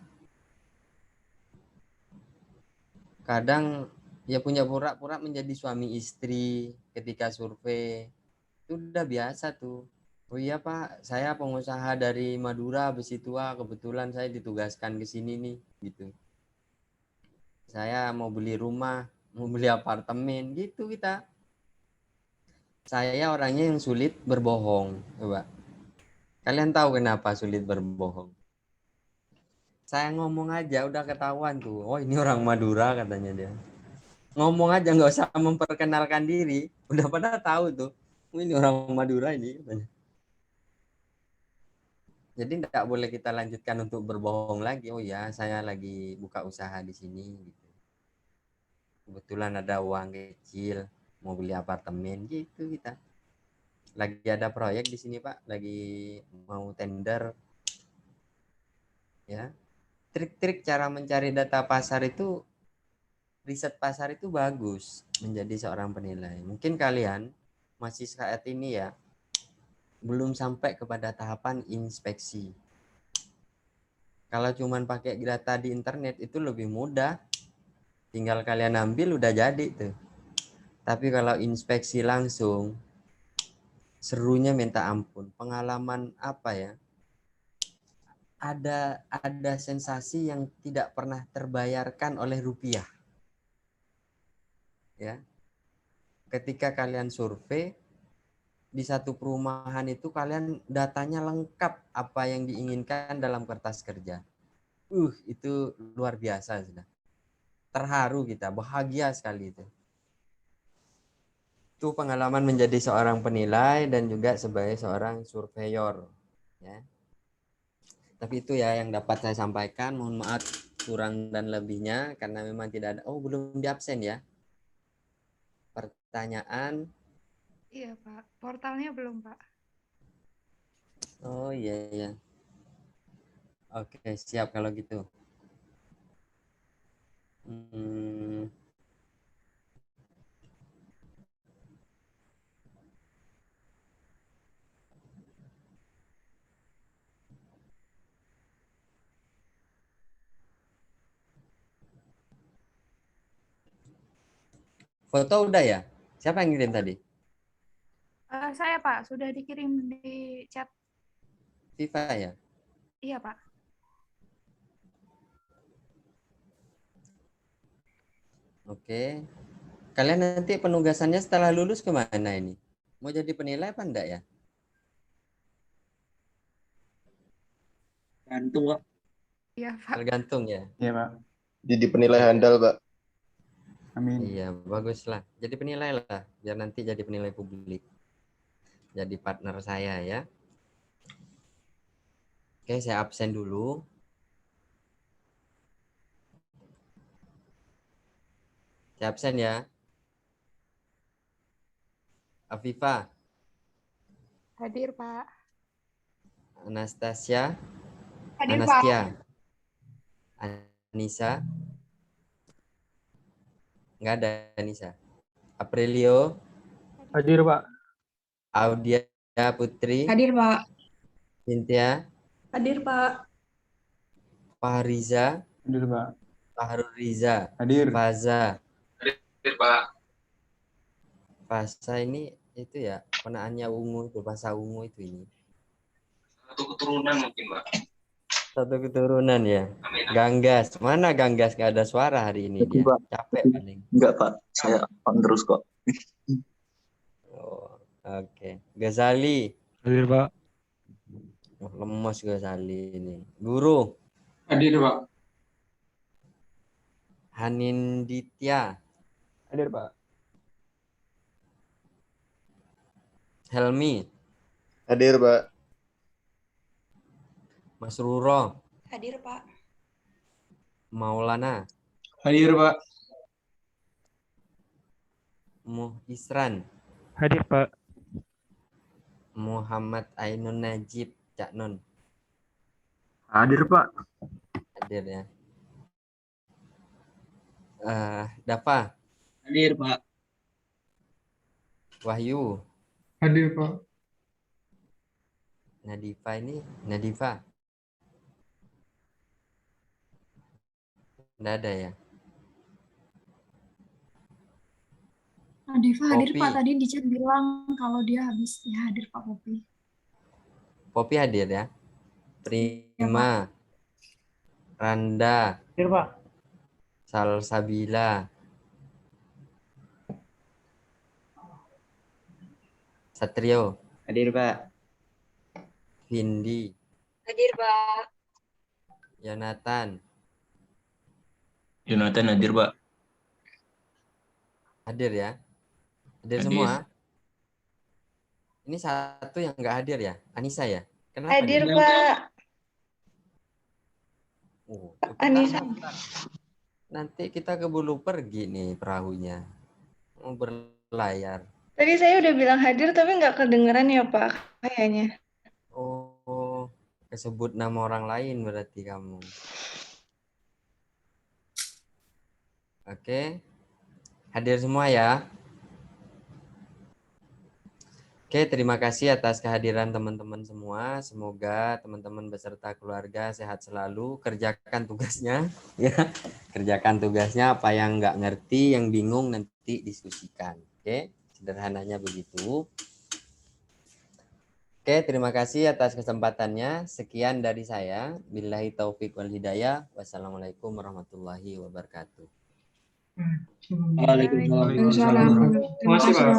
Kadang ya punya pura-pura menjadi suami istri ketika survei. Itu udah biasa tuh. Oh iya Pak, saya pengusaha dari Madura, Besi Tua, kebetulan saya ditugaskan ke sini nih, gitu. Saya mau beli rumah, mau beli apartemen, gitu kita. Saya orangnya yang sulit berbohong, coba. Kalian tahu kenapa sulit berbohong? Saya ngomong aja udah ketahuan tuh. Oh ini orang Madura katanya dia. Ngomong aja nggak usah memperkenalkan diri, udah pada tahu tuh. Oh, ini orang Madura ini katanya. Jadi tidak boleh kita lanjutkan untuk berbohong lagi. Oh ya, saya lagi buka usaha di sini. Gitu. Kebetulan ada uang kecil, mau beli apartemen gitu kita. Lagi ada proyek di sini Pak, lagi mau tender. Ya, trik-trik cara mencari data pasar itu, riset pasar itu bagus menjadi seorang penilai. Mungkin kalian masih saat ini ya belum sampai kepada tahapan inspeksi. Kalau cuman pakai data di internet itu lebih mudah. Tinggal kalian ambil udah jadi tuh. Tapi kalau inspeksi langsung, serunya minta ampun. Pengalaman apa ya? Ada sensasi yang tidak pernah terbayarkan oleh rupiah. Ya. Ketika kalian survei di satu perumahan itu, kalian datanya lengkap apa yang diinginkan dalam kertas kerja. Itu luar biasa sudah. Terharu kita, bahagia sekali itu. Itu pengalaman menjadi seorang penilai dan juga sebagai seorang surveyor, ya. Tapi itu ya yang dapat saya sampaikan. Mohon maaf kurang dan lebihnya karena memang tidak ada. Oh, belum di absen ya. Pertanyaan. Iya, Pak. Portalnya belum, Pak. Oh iya iya. Oke, siap kalau gitu. Foto udah ya? Siapa yang ngirim tadi? Saya, Pak, sudah dikirim di chat. Viva ya? Iya, Pak. Oke. Kalian nanti penugasannya setelah lulus kemana ini? Mau jadi penilai apa enggak ya? Gantung, Pak. Iya, Pak. Tergantung ya. Iya, Pak. Jadi penilai handal, Pak. Amin. Iya, baguslah. Jadi penilai lah, biar nanti jadi penilai publik. Jadi partner saya ya. Oke, saya absen dulu. Saya absen ya. Afifa, Hadir, Pak. Anastasia, Hadir, Pak. Anastia, Anissa, nggak ada Anissa. Aprilio, Hadir, Pak. Audia Putri, Hadir, Pak. Cynthia, Hadir, Pak. Fahriza, Hadir, Pak. Fahrul Riza, Hadir. Faza. Hadir, Pak. Faza ini itu ya, penaannya ungu itu, bahasa ungu itu ini. Satu keturunan mungkin, Pak. Satu keturunan ya. Amin. Ganggas, mana Ganggas nggak ada suara hari ini dia. Pak. Capek paling. Enggak, Pak. Saya on terus kok. Oh, oke. Ghazali. Hadir, Pak. Oh, lemes Ghazali ini. Guru. Hadir, Pak. Haninditya. Hadir, Pak. Helmi. Hadir, Pak. Mas Ruro. Hadir, Pak. Maulana. Hadir, Pak. Isran. Hadir, Pak. Muhammad Ainun Najib. Cak Nun. Hadir, Pak. Hadir ya. Dava. Hadir, Pak. Wahyu. Hadir, Pak. Nadifa ini. Nadifa. Nggak ada ya. Diva hadir, Popi. Pak. Tadi di chat bilang kalau dia habis ya hadir, Pak Popi. Popi hadir ya. Prima. Randa. Hadir, Pak. Salsabila. Satrio. Hadir, Pak. Vindi. Hadir, Pak. Yonatan. Jonathan hadir, Pak. Hadir ya. Hadir semua. Ini satu yang nggak hadir ya. Anissa ya. Kenapa Hadir, nih? Pak. Cepat Anissa. amat. Nanti kita keburu pergi nih perahunya. Mau berlayar. Tadi saya udah bilang hadir tapi nggak kedengeran ya, Pak, kayaknya. Oh, kesebut nama orang lain berarti kamu. Oke. Hadir semua ya. Oke, terima kasih atas kehadiran teman-teman semua. Semoga teman-teman beserta keluarga sehat selalu. Kerjakan tugasnya, ya. Kerjakan tugasnya. Apa yang nggak ngerti, yang bingung nanti diskusikan. Oke, sederhananya begitu. Oke, terima kasih atas kesempatannya. Sekian dari saya. Billahi taufik wal hidayah. Wassalamualaikum warahmatullahi wabarakatuh. Waalaikumsalam. Waalaikumsalam. Terima kasih, Pak.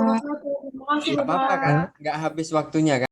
Terima kasih, Nggak Bapak. apa-apa kan? Nggak habis waktunya kan?